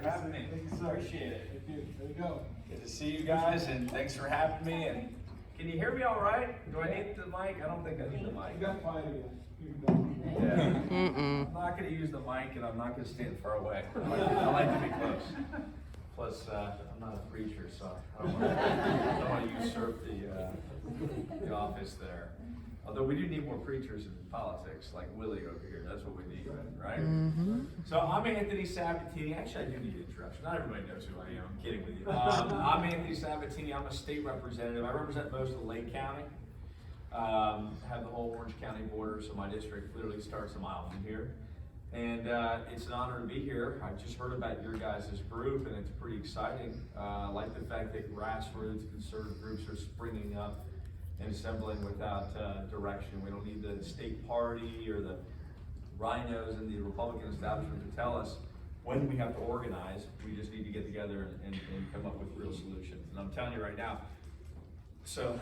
for having me. Thank you, sir. Appreciate it. Thank you. There you go. Good to see you guys, and thanks for having me. And can you hear me all right? Do I need the mic? I don't think I need the mic. You got quiet again. You can go. Yeah. I'm not going to use the mic, and I'm not going to stand far away. I like to be close. Plus, I'm not a preacher, so I don't want to usurp the office there. Although we do need more preachers in politics, like Willie over here. That's what we need, right? Mm-hmm. So I'm Anthony Sabatini. Actually, I do need an introduction. Not everybody knows who I am. I'm kidding with you. I'm Anthony Sabatini. I'm a state representative. I represent most of Lake County. Have the whole Orange County border, so my district literally starts a mile from here. And it's an honor to be here. I just heard about your guys' group, and it's pretty exciting. I like the fact that grassroots conservative groups are springing up and assembling without direction. We don't need the state party or the rhinos and the Republican establishment to tell us when we have to organize. We just need to get together and come up with real solutions. And I'm telling you right now, so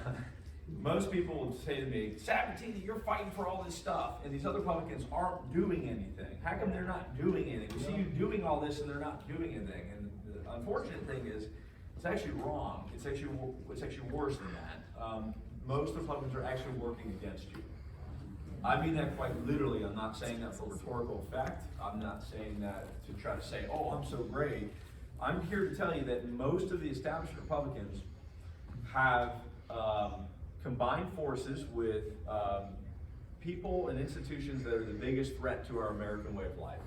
most people will say to me, Sabatini, you're fighting for all this stuff, and these other Republicans aren't doing anything. How come they're not doing anything? We see you doing all this and they're not doing anything. And the unfortunate thing is, it's actually wrong. It's actually worse than that. Most Republicans are actually working against you. I mean that quite literally. I'm not saying that for rhetorical effect. I'm not saying that to try to say, oh, I'm so great. I'm here to tell you that most of the established Republicans have combined forces with people and institutions that are the biggest threat to our American way of life.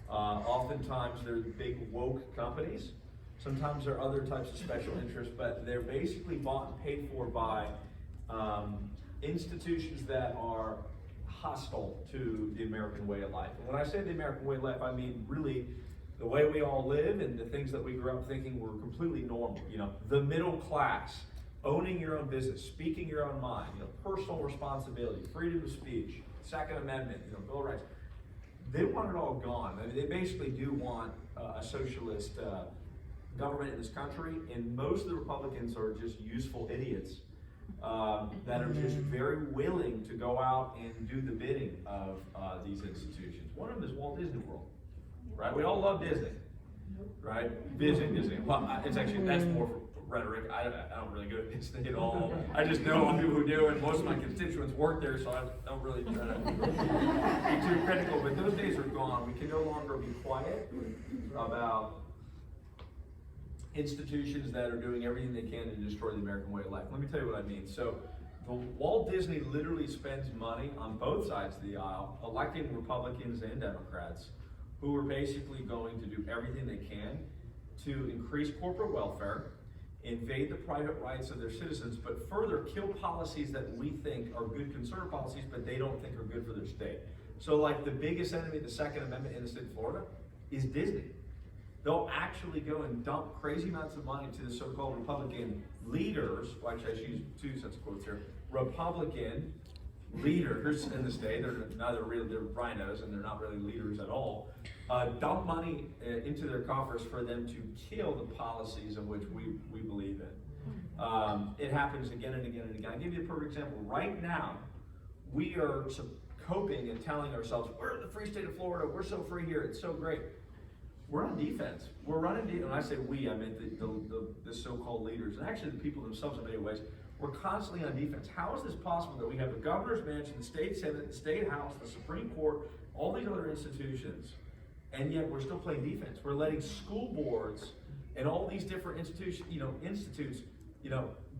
Oftentimes they're the big woke companies. Sometimes there are other types of special interests, but they're basically bought and paid for by institutions that are hostile to the American way of life. And when I say the American way of life, I mean really the way we all live and the things that we grew up thinking were completely normal. You know, the middle class, owning your own business, speaking your own mind, you know, personal responsibility, freedom of speech, Second Amendment, you know, Bill of Rights. They want it all gone. I mean, they basically do want a socialist government in this country, and most of the Republicans are just useful idiots that are just very willing to go out and do the bidding of these institutions. One of them is Walt Disney World, right? We all love Disney, right? Visiting Disney. Well, it's actually, that's more for rhetoric. I don't really go to Disney at all. I just know people who do, and most of my constituents work there, so I don't really try to be too critical. But those days are gone. We can no longer be quiet about institutions that are doing everything they can to destroy the American way of life. Let me tell you what I mean. So, Walt Disney literally spends money on both sides of the aisle, electing Republicans and Democrats, who are basically going to do everything they can to increase corporate welfare, invade the private rights of their citizens, but further kill policies that we think are good conservative policies, but they don't think are good for their state. So like the biggest enemy of the Second Amendment in the state of Florida is Disney. They'll actually go and dump crazy amounts of money to the so-called Republican leaders, well, actually I should use two sets of quotes here, Republican leaders in the state. They're neither real, they're rhinos, and they're not really leaders at all. Dump money into their coffers for them to kill the policies in which we believe in. It happens again and again and again. I'll give you a perfect example. Right now, we are coping and telling ourselves, we're in the free state of Florida, we're so free here, it's so great. We're on defense. We're running defense. When I say we, I mean the so-called leaders, and actually the people themselves in many ways. We're constantly on defense. How is this possible that we have the governor's mansion, the state senate, the state house, the Supreme Court, all these other institutions, and yet we're still playing defense? We're letting school boards and all these different institutes,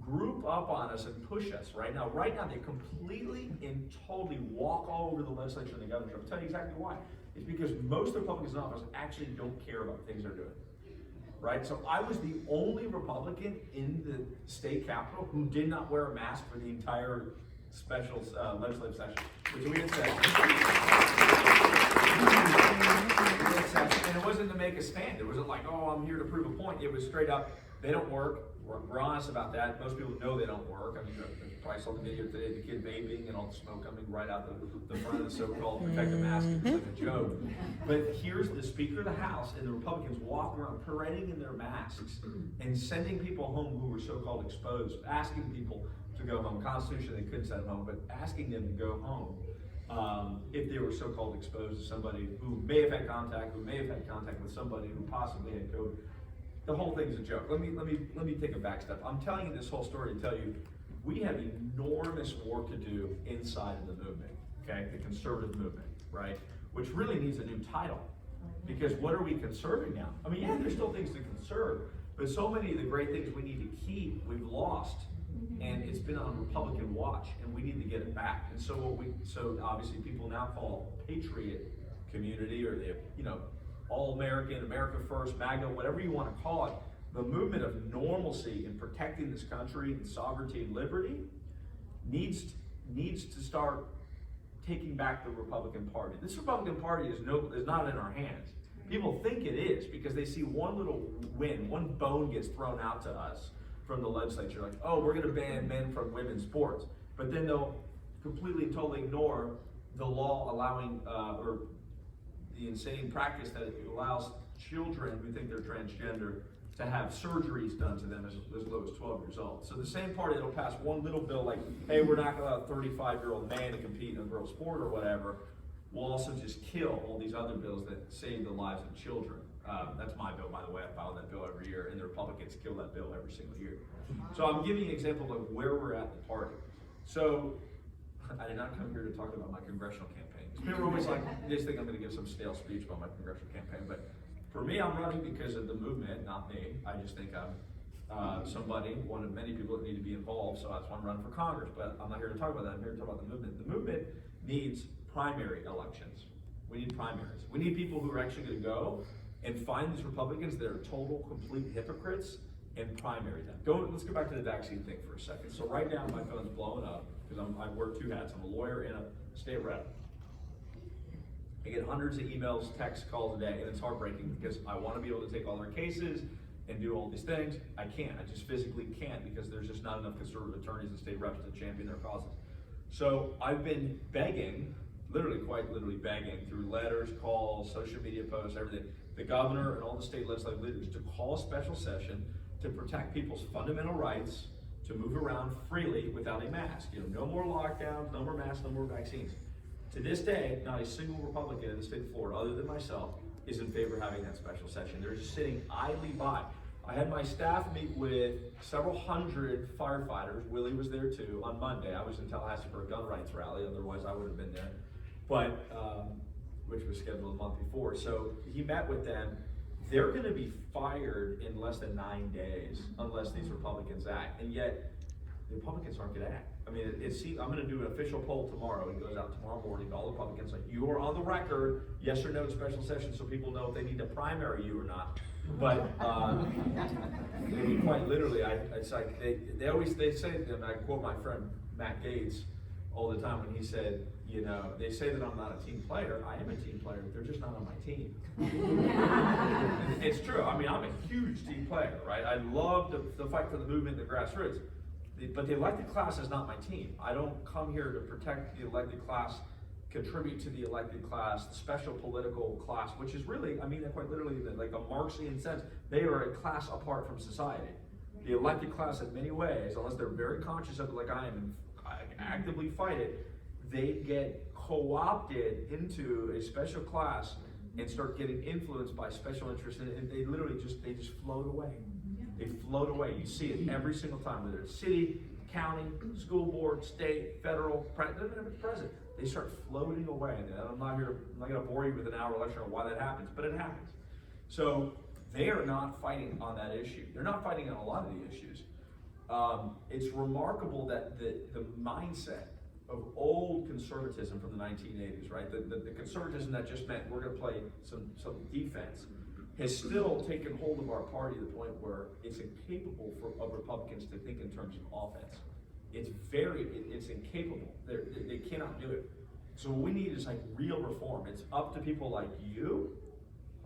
group up on us and push us right now. Right now, they completely and totally walk all over the legislature and the governor. I'll tell you exactly why. It's because most Republicans in office actually don't care about the things they're doing. Right? So I was the only Republican in the state capitol who did not wear a mask for the entire special legislative session, which we had said. And it wasn't to make a stand. It wasn't like, oh, I'm here to prove a point. It was straight up, they don't work. We're honest about that. Most people know they don't work. I mean, you probably saw the video today, the kid vaping and all the smoke coming right out the front of the so-called protective mask. It's like a joke. But here's the Speaker of the House and the Republicans walking around parading in their masks and sending people home who were so-called exposed, asking people to go home. Constitution, they couldn't send them home, but asking them to go home. if they were so-called exposed to somebody who may have had contact with somebody who possibly had COVID. The whole thing's a joke. Let me take a back step. I'm telling you this whole story to tell you, we have enormous work to do inside of the movement, okay? The conservative movement, right? Which really needs a new title. Because what are we conserving now? I mean, yeah, there's still things to conserve, but so many of the great things we need to keep, we've lost. And it's been on Republican watch, and we need to get it back. And so so obviously people now call Patriot community, or the, All American, America First, MAGA, whatever you want to call it, the movement of normalcy in protecting this country and sovereignty and liberty needs to start taking back the Republican Party. This Republican Party is not in our hands. People think it is because they see one little win, one bone gets thrown out to us from the legislature, like, oh, we're going to ban men from women's sports. But then they'll completely and totally ignore the law allowing, or the insane practice that it allows children who think they're transgender to have surgeries done to them as low as 12 years old. So the same party that'll pass one little bill like, hey, we're not going to allow a 35-year-old man to compete in a girl's sport or whatever, will also just kill all these other bills that save the lives of children. That's my bill, by the way. I file that bill every year, and the Republicans kill that bill every single year. So I'm giving you an example of where we're at in the party. So I did not come here to talk about my congressional campaign. People are always like, they just think I'm going to give some stale speech about my congressional campaign, but for me, I'm running because of the movement, not me. I just think I'm one of many people that need to be involved, so that's why I'm running for Congress. But I'm not here to talk about that. I'm here to talk about the movement. The movement needs primary elections. We need primaries. We need people who are actually going to go and find these Republicans that are total, complete hypocrites and primary them. Let's go back to the vaccine thing for a second. So right now, my phone's blowing up because I wear two hats. I'm a lawyer and a state rep. I get hundreds of emails, texts, calls a day, and it's heartbreaking because I want to be able to take all their cases and do all these things. I can't. I just physically can't because there's just not enough conservative attorneys and state reps to champion their causes. So I've been begging, quite literally begging, through letters, calls, social media posts, everything, the governor and all the state legislative leaders to call a special session to protect people's fundamental rights to move around freely without a mask. No more lockdowns, no more masks, no more vaccines. To this day, not a single Republican in the state of Florida, other than myself, is in favor of having that special session. They're just sitting idly by. I had my staff meet with several hundred firefighters. Willie was there too on Monday. I was in Tallahassee for a gun rights rally, otherwise I would have been there, but which was scheduled a month before. So he met with them. They're going to be fired in less than 9 days unless these Republicans act, and yet the Republicans aren't going to act. I mean, I'm going to do an official poll tomorrow. It goes out tomorrow morning to all the Republicans. Like, you are on the record, yes or no special session, so people know if they need to primary you or not. But quite literally, it's like they say to them. I quote my friend Matt Gates all the time when he said, they say that I'm not a team player. I am a team player. They're just not on my team. It's true. I mean, I'm a huge team player, right? I love the fight for the movement, the grassroots. But the elected class is not my team. I don't come here to protect the elected class, contribute to the elected class, the special political class, which is really, I mean, quite literally, like a Marxian sense, they are a class apart from society. The elected class, in many ways, unless they're very conscious of it like I am and actively fight it, they get co-opted into a special class and start getting influenced by special interests, and they literally just float away. They float away. You see it every single time, whether it's city, county, school board, state, federal, president. They start floating away. And I'm not going to bore you with an hour lecture on why that happens, but it happens. So they are not fighting on that issue. They're not fighting on a lot of the issues. It's remarkable that the mindset of old conservatism from the 1980s, right? The conservatism that just meant we're going to play some defense, has still taken hold of our party to the point where it's incapable of Republicans to think in terms of offense. It's incapable. They cannot do it. So what we need is like real reform. It's up to people like you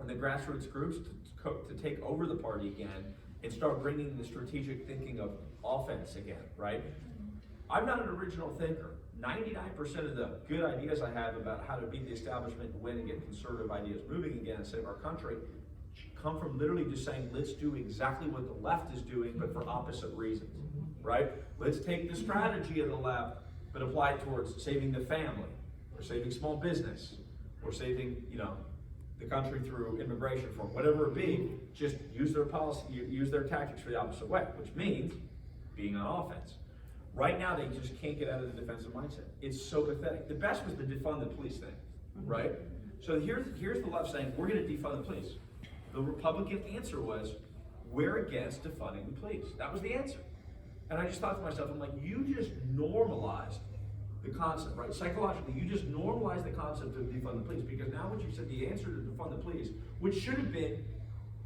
and the grassroots groups to take over the party again and start bringing the strategic thinking of offense again, right? I'm not an original thinker. 99% of the good ideas I have about how to beat the establishment and win and get conservative ideas moving again and save our country come from literally just saying, let's do exactly what the left is doing, but for opposite reasons, right? Let's take the strategy of the left, but apply it towards saving the family, we're saving small business, we're saving, the country through immigration reform, whatever it be, just use their policy, use their tactics for the opposite way, which means being on offense. Right now, they just can't get out of the defensive mindset. It's so pathetic. The best was the defund the police thing, right? So here's the left saying, we're gonna defund the police. The Republican answer was, we're against defunding the police. That was the answer. And I just thought to myself, I'm like, you just normalized the concept, right? Psychologically, you just normalized the concept of defund the police, because now what you said, the answer to defund the police, which should have been,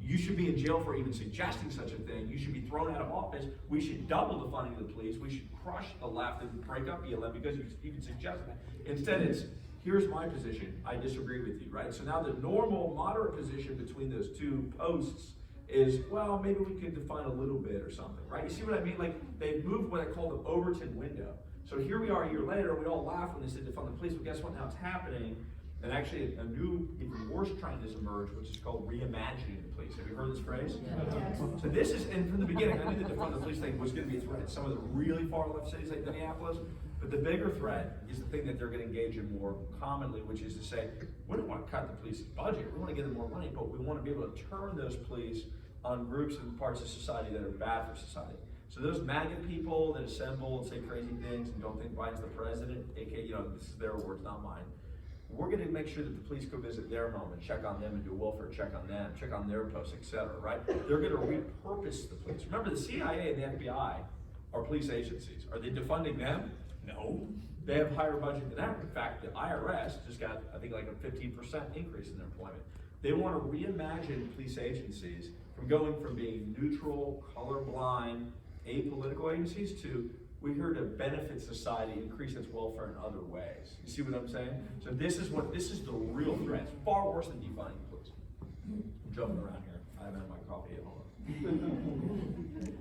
you should be in jail for even suggesting such a thing, you should be thrown out of office, we should double the funding of the police, we should crush the left and break up BLM because you can suggest that. Instead it's, here's my position, I disagree with you, right? So now the normal, moderate position between those two posts is, well, maybe we could define a little bit or something, right? You see what I mean? Like, they moved what I call the Overton window. So here we are a year later, we all laugh when they said defund the police, but guess what, now it's happening. And actually a new, even worse trend has emerged, which is called reimagining the police. Have you heard this phrase? Yeah. So this is, and from the beginning, I knew the defund the police thing was gonna be a threat in some of the really far left cities like Minneapolis, but the bigger threat is the thing that they're gonna engage in more commonly, which is to say, we don't wanna cut the police's budget, we wanna give them more money, but we wanna be able to turn those police on groups and parts of society that are bad for society. So those MAGA people that assemble and say crazy things and don't think Biden's the president, aka, this is their words, not mine. We're gonna make sure that the police go visit their home and check on them and do a welfare check on them, check on their posts, etc., right? They're gonna repurpose the police. Remember, the CIA and the FBI are police agencies. Are they defunding them? No. They have higher budget than ever. In fact, the IRS just got, I think, like a 15% increase in their employment. They wanna reimagine police agencies from going from being neutral, colorblind, apolitical agencies to, we're here to benefit society, increase its welfare in other ways. You see what I'm saying? So this is the real threat. It's far worse than defunding the police. I'm jumping around here. I haven't had my coffee yet. Hold on.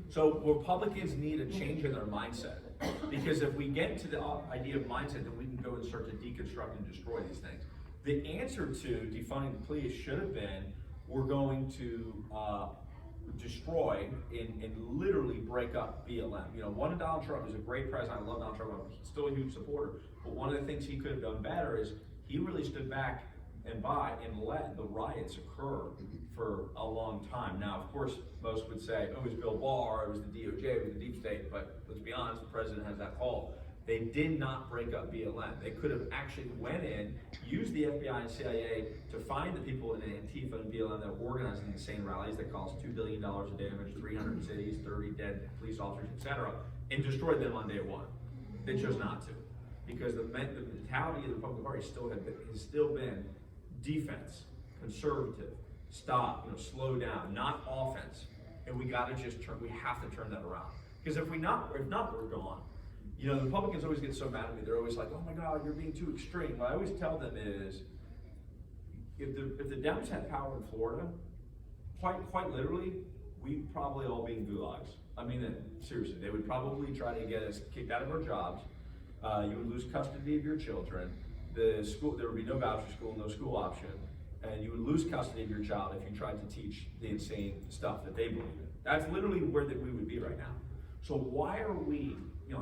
So Republicans need a change in their mindset, because if we get to the idea of mindset, then we can go and start to deconstruct and destroy these things. The answer to defunding the police should have been, we're going to destroy and literally break up BLM. One of Donald Trump is a great president. I love Donald Trump. I'm still a huge supporter. But one of the things he could have done better is he really stood back and let the riots occur for a long time. Now, of course, most would say, oh, it was Bill Barr, it was the DOJ, it was the deep state. But let's be honest, the president has that call. They did not break up BLM. They could have actually went in, used the FBI and CIA to find the people in Antifa and BLM that were organizing insane rallies that caused $2 billion of damage, 300 cities, 30 dead police officers, etc., and destroyed them on day one. They chose not to, because the mentality of the Republican Party has still been defense, conservative, stop, slow down, not offense. And we have to turn that around. Because if not, we're gone. The Republicans always get so mad at me. They're always like, oh my God, you're being too extreme. What I always tell them is, if the Dems had power in Florida, quite literally, we'd probably all be in gulags. I mean, seriously, they would probably try to get us kicked out of our jobs. You would lose custody of your children. There would be no voucher school, no school option. And you would lose custody of your child if you tried to teach the insane stuff that they believe in. That's literally where we would be right now. So why are we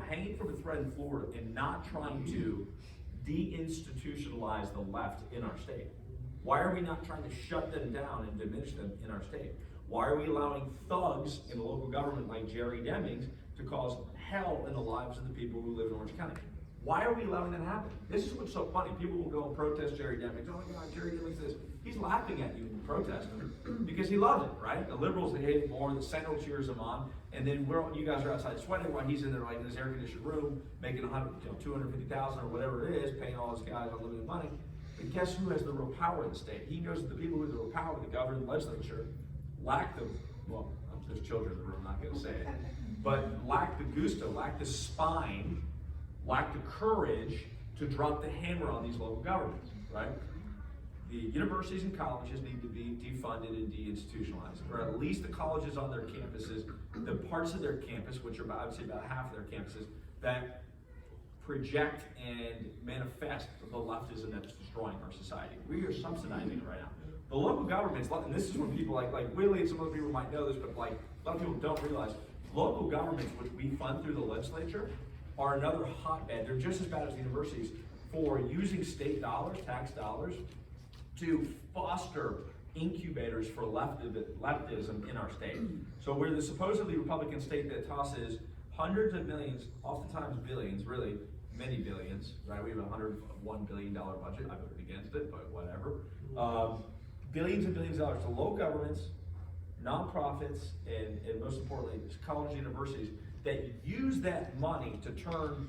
hanging from a thread in Florida and not trying to deinstitutionalize the left in our state? Why are we not trying to shut them down and diminish them in our state? Why are we allowing thugs in the local government like Jerry Demings to cause hell in the lives of the people who live in Orange County? Why are we allowing that to happen? This is what's so funny. People will go and protest Jerry Demings. Oh my God, Jerry Demings this. He's laughing at you protesting because he loves it, right? The liberals, they hate him more. The Senate cheers him on. And then you guys are outside sweating while he's in there like in his air-conditioned room, making $250,000 or whatever it is, paying all his guys unlimited money. But guess who has the real power in the state? He knows that the people with the real power, the governor and the legislature, there's children in the room, I'm not going to say it, but lack the gusto, lack the spine, lack the courage to drop the hammer on these local governments, right? The universities and colleges need to be defunded and deinstitutionalized, or at least the colleges on their campuses, the parts of their campus, which are I would say about half of their campuses, that project and manifest the leftism that's destroying our society. We are subsidizing it right now. The local governments, and this is when people like Willie and some other people might know this, but like a lot of people don't realize, local governments, which we fund through the legislature, are another hotbed. They're just as bad as the universities for using state dollars, tax dollars, to foster incubators for leftism in our state. So we're the supposedly Republican state that tosses hundreds of millions, oftentimes billions, really many billions, right? We have a $101 billion budget. I voted against it, but whatever. Billions and billions of dollars to local governments, nonprofits, and most importantly, colleges, universities that use that money to turn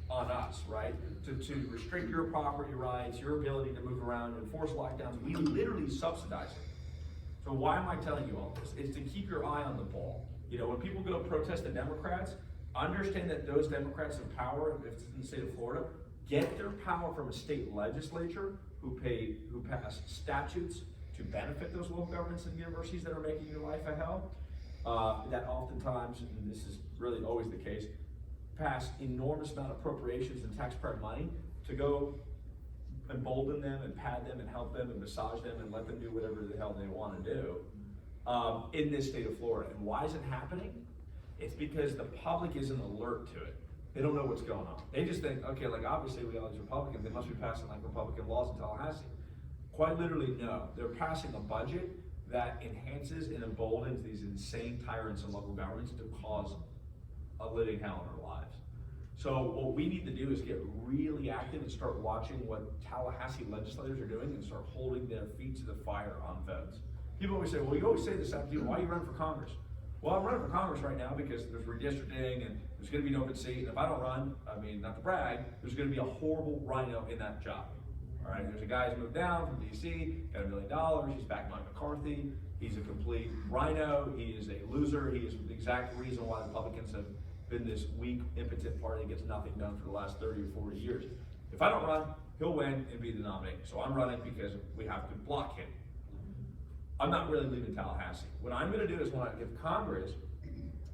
on us, right? To restrict your property rights, your ability to move around, enforce lockdowns. We literally subsidize it. So why am I telling you all this? It's to keep your eye on the ball. You know, when people go protest the Democrats, understand that those Democrats in power, if it's in the state of Florida, get their power from a state legislature who pass statutes to benefit those local governments and universities that are making your life a hell. That oftentimes, and this is really always the case, pass enormous amount of appropriations and taxpayer money to go embolden them and pad them and help them and massage them and let them do whatever the hell they want to do in this state of Florida. And why is it happening? It's because the public isn't alert to it. They don't know what's going on. They just think, okay, like obviously we all these Republicans, they must be passing like Republican laws in Tallahassee. Quite literally, no. They're passing a budget that enhances and emboldens these insane tyrants in local governments to cause a living hell in our lives. So what we need to do is get really active and start watching what Tallahassee legislators are doing and start holding their feet to the fire on votes. People always say, well, you always say this after you, why are you running for Congress? Well, I'm running for Congress right now because there's redistricting and there's gonna be an open seat. And if I don't run, I mean, not to brag, there's gonna be a horrible rhino in that job. All right, there's a guy who's moved down from DC, got $1 million, he's backed by McCarthy, he's a complete rhino, he is a loser, he is the exact reason why the Republicans have been this weak, impotent party that gets nothing done for the last 30 or 40 years. If I don't run, he'll win and be the nominee. So I'm running because we have to block him. I'm not really leaving Tallahassee. What I'm gonna do is when I give Congress,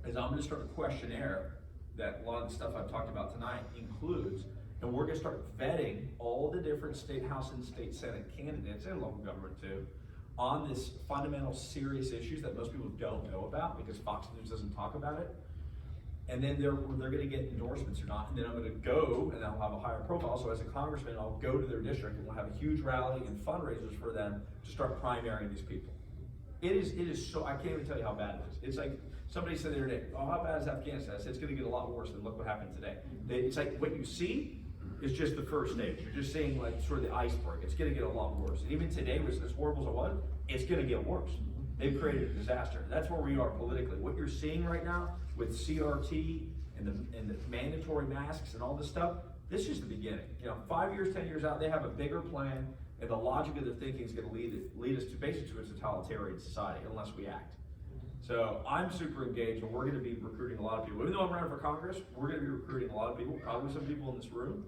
is I'm gonna start a questionnaire that a lot of the stuff I've talked about tonight includes, and we're gonna start vetting all the different state house and state senate candidates and local government too on this fundamental serious issues that most people don't know about because Fox News doesn't talk about it. And then they're gonna get endorsements or not, and then I'm gonna go and I'll have a higher profile. So as a congressman, I'll go to their district and we'll have a huge rally and fundraisers for them to start primarying these people. It is so, I can't even tell you how bad it is. It's like, somebody said the other day, oh, how bad is Afghanistan? I said, it's gonna get a lot worse than look what happened today. It's like, what you see is just the first stage. You're just seeing like sort of the iceberg. It's gonna get a lot worse. And even today was as horrible as it was, it's gonna get worse. They've created a disaster. That's where we are politically. What you're seeing right now with CRT and the mandatory masks and all this stuff, this is the beginning. You know, 5 years, 10 years out, they have a bigger plan, and the logic of their thinking is going to lead us to basically to a totalitarian society unless we act. So I'm super engaged, and we're going to be recruiting a lot of people. Even though I'm running for Congress, we're going to be recruiting a lot of people, probably some people in this room.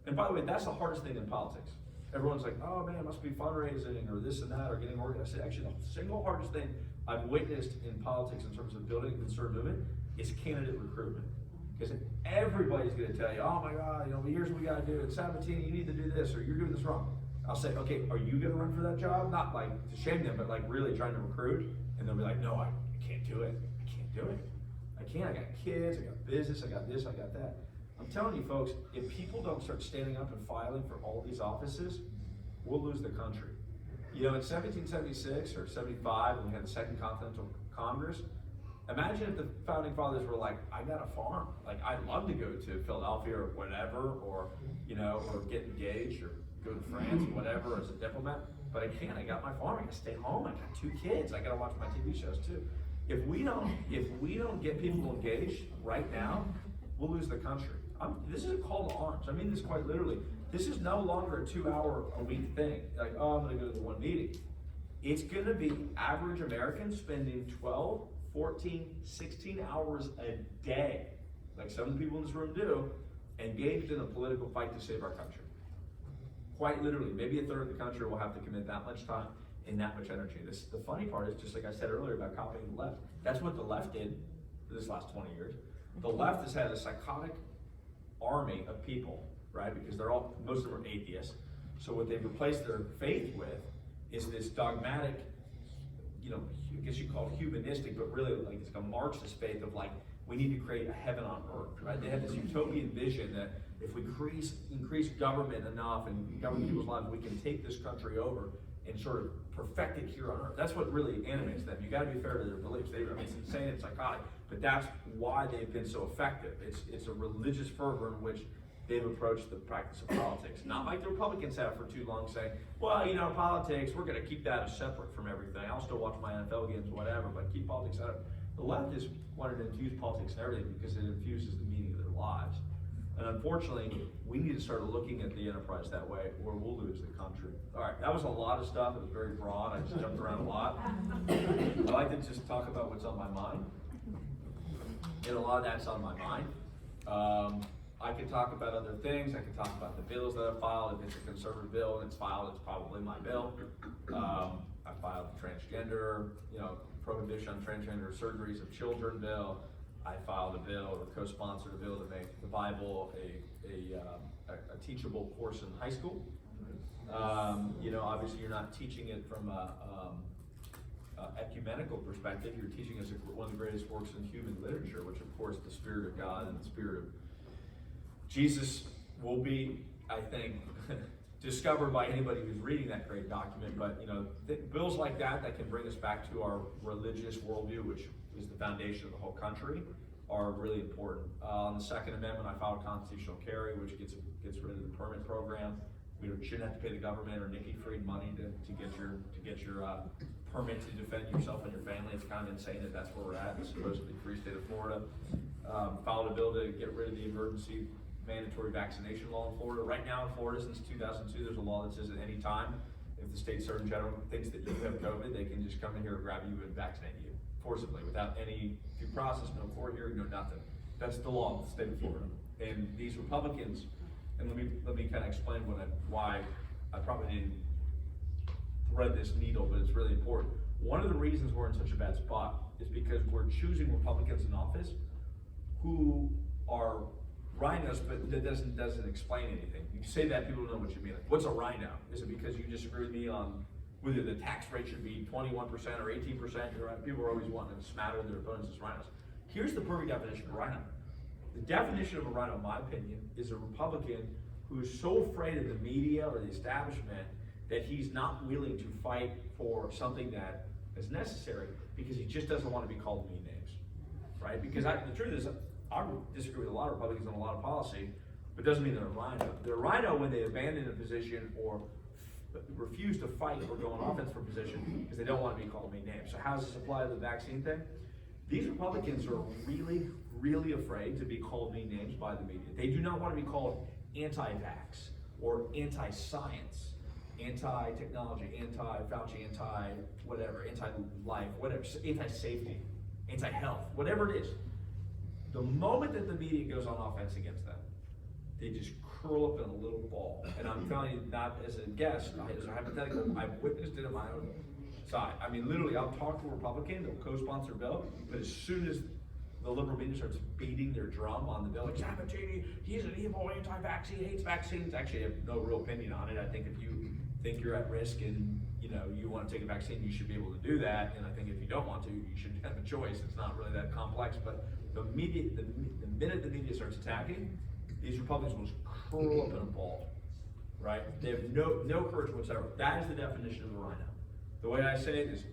And by the way, that's the hardest thing in politics. Everyone's like, oh man, it must be fundraising or this and that or getting organized. Actually, the single hardest thing I've witnessed in politics in terms of building a conservative movement is candidate recruitment. Because everybody's going to tell you, oh my God, you know, here's what we got to do. And Sabatini, you need to do this or you're doing this wrong. I'll say, okay, are you going to run for that job? Not like to shame them, but like really trying to recruit. And they'll be like, no, I can't do it. I can't do it. I can't. I got kids. I got business. I got this. I got that. I'm telling you folks, if people don't start standing up and filing for all these offices, we'll lose the country. You know, in 1776 or 75, when we had the Second Continental Congress, imagine if the founding fathers were like, I got a farm. Like, I'd love to go to Philadelphia or whatever, or, you know, or get engaged or go to France or whatever as a diplomat, but I can't. I got my farm. I gotta stay home. I got 2 kids. I gotta watch my TV shows too. If we don't get people engaged right now, we'll lose the country. This is a call to arms. I mean this quite literally. This is no longer a 2-hour-a-week thing. Like, oh, I'm gonna go to the one meeting. It's gonna be average Americans spending 12, 14, 16 hours a day, like some of the people in this room do, engaged in a political fight to save our country. Quite literally, maybe a third of the country will have to commit that much time and that much energy. The funny part is, just like I said earlier about copying the left, that's what the left did for this last 20 years. The left has had a psychotic army of people, right? Because most of them are atheists. So what they've replaced their faith with is this dogmatic, you know, I guess you call it humanistic, but really like it's like a Marxist faith of like we need to create a heaven on earth, right? They have this utopian vision that if we increase government enough and govern people's lives, we can take this country over and sort of perfect it here on earth. That's what really animates them. You got to be fair to their beliefs. It's insane and psychotic, but that's why they've been so effective. It's a religious fervor in which they've approached the practice of politics. Not like the Republicans have for too long, saying, well, politics, we're going to keep that as separate from everything. I'll still watch my NFL games, whatever, but keep politics out of it. The left has wanted to infuse politics and everything because it infuses the meaning of their lives. And unfortunately, we need to start looking at the enterprise that way, or we'll lose the country. All right, that was a lot of stuff. It was very broad. I just jumped around a lot. I like to just talk about what's on my mind. And a lot of that's on my mind. I can talk about other things. I can talk about the bills that I filed. If it's a conservative bill and it's filed, it's probably my bill. I filed the transgender, prohibition on transgender surgeries of children bill. I filed a bill or co-sponsored a bill to make the Bible a teachable course in high school. Obviously you're not teaching it from a ecumenical perspective. You're teaching us one of the greatest works in human literature, which of course the Spirit of God and the Spirit of Jesus will be, I think, discovered by anybody who's reading that great document. But bills like that can bring us back to our religious worldview, which is the foundation of the whole country, are really important. On the Second Amendment, I filed constitutional carry, which gets rid of the permit program. We shouldn't have to pay the government or Nikki Fried money to get your permit to defend yourself and your family. It's kind of insane that that's where we're at. It's supposedly free state of Florida. Filed a bill to get rid of the emergency mandatory vaccination law in Florida. Right now in Florida, since 2002, there's a law that says at any time, if the state surgeon general thinks that you have COVID, they can just come in here and grab you and vaccinate you forcibly without any due process, no court hearing, no nothing. That's the law of the state of Florida. And these Republicans, and let me kind of explain why I probably didn't thread this needle, but it's really important. One of the reasons we're in such a bad spot is because we're choosing Republicans in office who are rhinos, but that doesn't explain anything. You say that, people don't know what you mean. Like, what's a rhino? Is it because you disagree with me on whether the tax rate should be 21% or 18%? People are always wanting to smatter their opponents as rhinos. Here's the perfect definition of a rhino. The definition of a rhino, in my opinion, is a Republican who is so afraid of the media or the establishment that he's not willing to fight for something that is necessary because he just doesn't want to be called mean names, right? Because the truth is, I disagree with a lot of Republicans on a lot of policy, but it doesn't mean they're a rhino. They're a rhino when they abandon a position or refuse to fight or go on offense for a position because they don't want to be called mean names. So how does this apply to the vaccine thing? These Republicans are really, really afraid to be called mean names by the media. They do not want to be called anti-vax or anti-science, anti-technology, anti-Fauci, anti-whatever, anti-life, whatever, anti-safety, anti-health, whatever it is. The moment that the media goes on offense against them, they just curl up in a little ball. And I'm telling you, not as a guest, as a hypothetical, I've witnessed it on my own side. I mean, literally, I'll talk to a Republican, they'll co-sponsor a bill, but as soon as the liberal media starts beating their drum on the bill, like, Sabatini, he's an evil anti-vaccine, hates vaccines. Actually, I have no real opinion on it. I think if you think you're at risk and you want to take a vaccine, you should be able to do that. And I think if you don't want to, you should have a choice. It's not really that complex. But the minute the media starts attacking, these Republicans will just curl up in a ball, right? They have no courage whatsoever. That is the definition of a rhino. The way I say it is,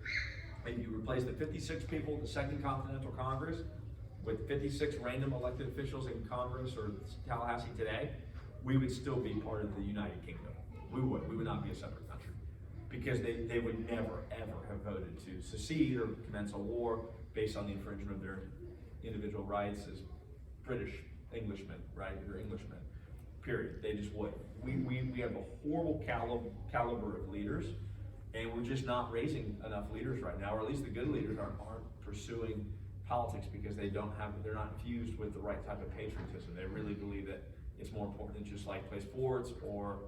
if you replace the 56 people of the Second Continental Congress with 56 random elected officials in Congress or Tallahassee today, we would still be part of the United Kingdom. We would not be a separate country. Because they would never, ever have voted to secede or commence a war based on the infringement of their individual rights as British Englishmen, right? Or Englishmen, period. They just would. We have a horrible caliber of leaders, and we're just not raising enough leaders right now, or at least the good leaders aren't pursuing politics because they're not infused with the right type of patriotism. They really believe that it's more important than just like play sports or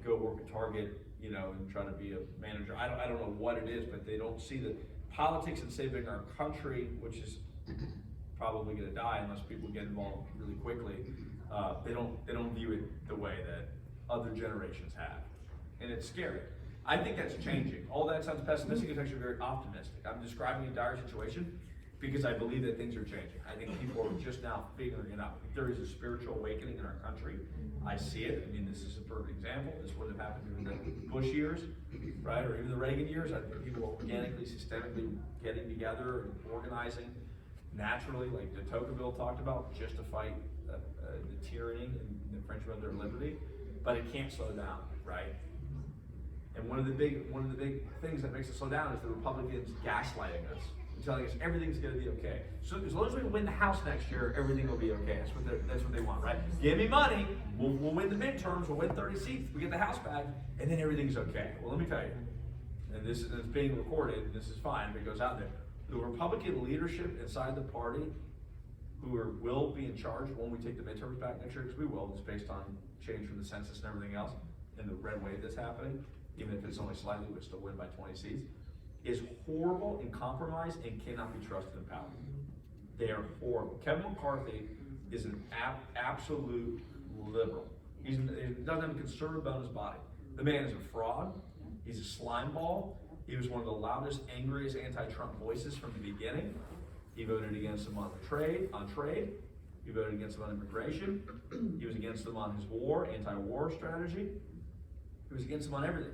go work at Target, and try to be a manager. I don't know what it is, but they don't see that politics and saving our country, which is probably going to die unless people get involved really quickly. They don't view it the way that other generations have, and it's scary. I think that's changing. All that sounds pessimistic. It's actually very optimistic. I'm describing a dire situation. because I believe that things are changing. I think people are just now figuring it out. There is a spiritual awakening in our country. I see it. I mean, this is a perfect example. This would have happened during the Bush years, right? Or even the Reagan years. I think people were organically, systemically getting together and organizing naturally, like the Tocqueville talked about, just to fight the tyranny and the infringement of their liberty. But it can't slow down, right? And one of the big things that makes it slow down is the Republicans gaslighting us and telling us everything's going to be okay. So as long as we win the House next year, everything will be okay. That's what they want, right? Give me money, we'll win the midterms, we'll win 30 seats, we get the House back, and then everything's okay. Well, let me tell you, and this is being recorded, this is fine if it goes out there. The Republican leadership inside the party will be in charge when we take the midterms back next year, because we will, it's based on change from the census and everything else, and the red wave that's happening, even if it's only slightly, we'll still win by 20 seats, is horrible and compromised and cannot be trusted in power. They are horrible. Kevin McCarthy is an absolute liberal. He doesn't have a conservative bone in his body. The man is a fraud. He's a slime ball. He was one of the loudest, angriest anti-Trump voices from the beginning. He voted against him on trade. He voted against him on immigration. He was against him on his anti-war strategy. He was against him on everything.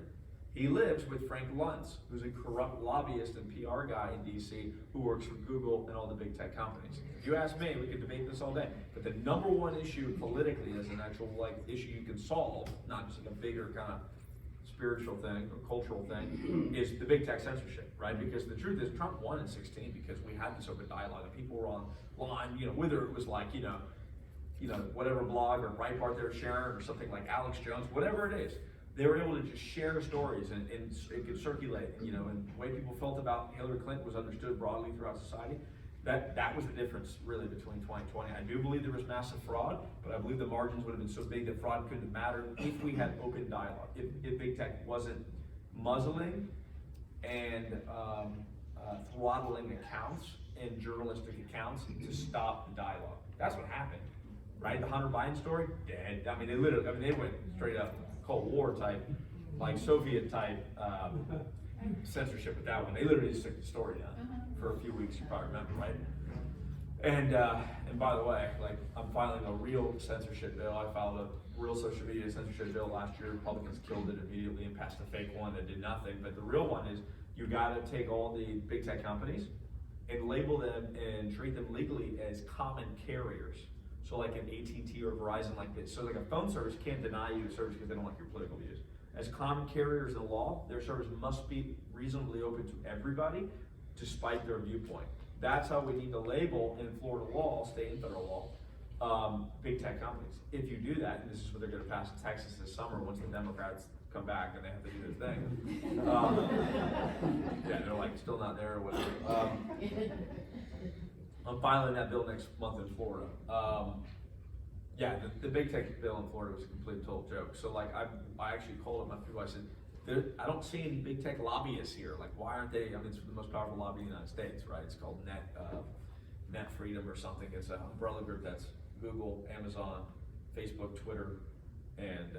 He lives with Frank Luntz, who's a corrupt lobbyist and PR guy in DC who works for Google and all the big tech companies. If you ask me, we could debate this all day, but the number one issue politically as an actual issue you can solve, not just like a bigger kind of spiritual thing or cultural thing, is the big tech censorship, right? Because the truth is Trump won in 2016 because we had this open dialogue and people were online, whether it was like, whatever blog or Breitbart they were sharing or something like Alex Jones, whatever it is. They were able to just share stories and it could circulate, and the way people felt about Hillary Clinton was understood broadly throughout society. That was the difference really between 2020. I do believe there was massive fraud, but I believe the margins would have been so big that fraud couldn't have mattered if we had open dialogue, if big tech wasn't muzzling and throttling accounts and journalistic accounts to stop the dialogue. That's what happened, right? The Hunter Biden story, dead. I mean, they went straight up Cold War type, like Soviet type censorship with that one. They literally just took the story down for a few weeks. You probably remember, right? And by the way, I'm filing a real censorship bill. I filed a real social media censorship bill last year. Republicans killed it immediately and passed a fake one that did nothing. But the real one is you got to take all the big tech companies and label them and treat them legally as common carriers. So like an AT&T or Verizon like this. So like a phone service can't deny you a service because they don't like your political views. As common carriers in law, their service must be reasonably open to everybody despite their viewpoint. That's how we need to label in Florida law, state and federal law, big tech companies. If you do that, and this is what they're going to pass in Texas this summer once the Democrats come back and they have to do their thing. Yeah, they're like still not there or whatever. I'm filing that bill next month in Florida. Yeah, the big tech bill in Florida was a complete total joke. So I actually called up my people. I said, I don't see any big tech lobbyists here. Like, why aren't they? I mean, it's the most powerful lobby in the United States, right? It's called Net Freedom or something. It's an umbrella group that's Google, Amazon, Facebook, Twitter, and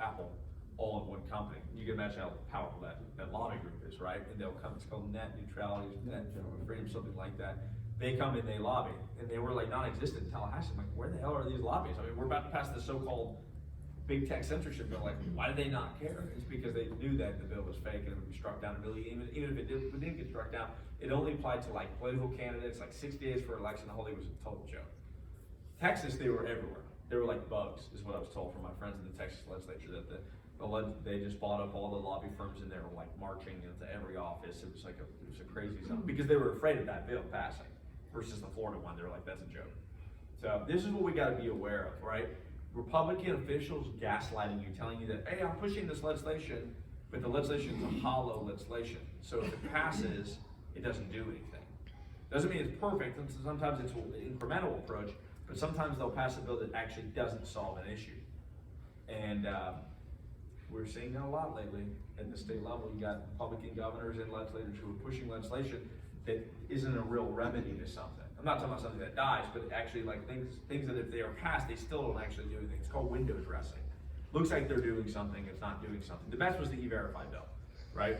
Apple, all in one company. You can imagine how powerful that lobby group is, right? And they'll come, it's called Net Neutrality, Net Freedom, something like that. They come and they lobby, and they were like non-existent in Tallahassee. I'm like, where the hell are these lobbies? I mean, we're about to pass the so-called big tech censorship bill. Like, why did they not care? It's because they knew that the bill was fake and it would be struck down. Even if it didn't get struck down, it only applied to like political candidates, like 6 days for election. The whole thing was a total joke. Texas, they were everywhere. They were like bugs, is what I was told from my friends in the Texas legislature, that they just bought up all the lobby firms and they were like marching into every office. It was a crazy zone because they were afraid of that bill passing versus the Florida one. They were like, that's a joke. So this is what we got to be aware of, right? Republican officials gaslighting you, telling you that, hey, I'm pushing this legislation, but the legislation is a hollow legislation. So if it passes, it doesn't do anything. Doesn't mean it's perfect, and sometimes it's an incremental approach, but sometimes they'll pass a bill that actually doesn't solve an issue. And we're seeing that a lot lately at the state level. You got Republican governors and legislators who are pushing legislation that isn't a real remedy to something. I'm not talking about something that dies, but actually like things that if they are passed, they still don't actually do anything. It's called window dressing. Looks like they're doing something, it's not doing something. The best was the E-Verify bill, right?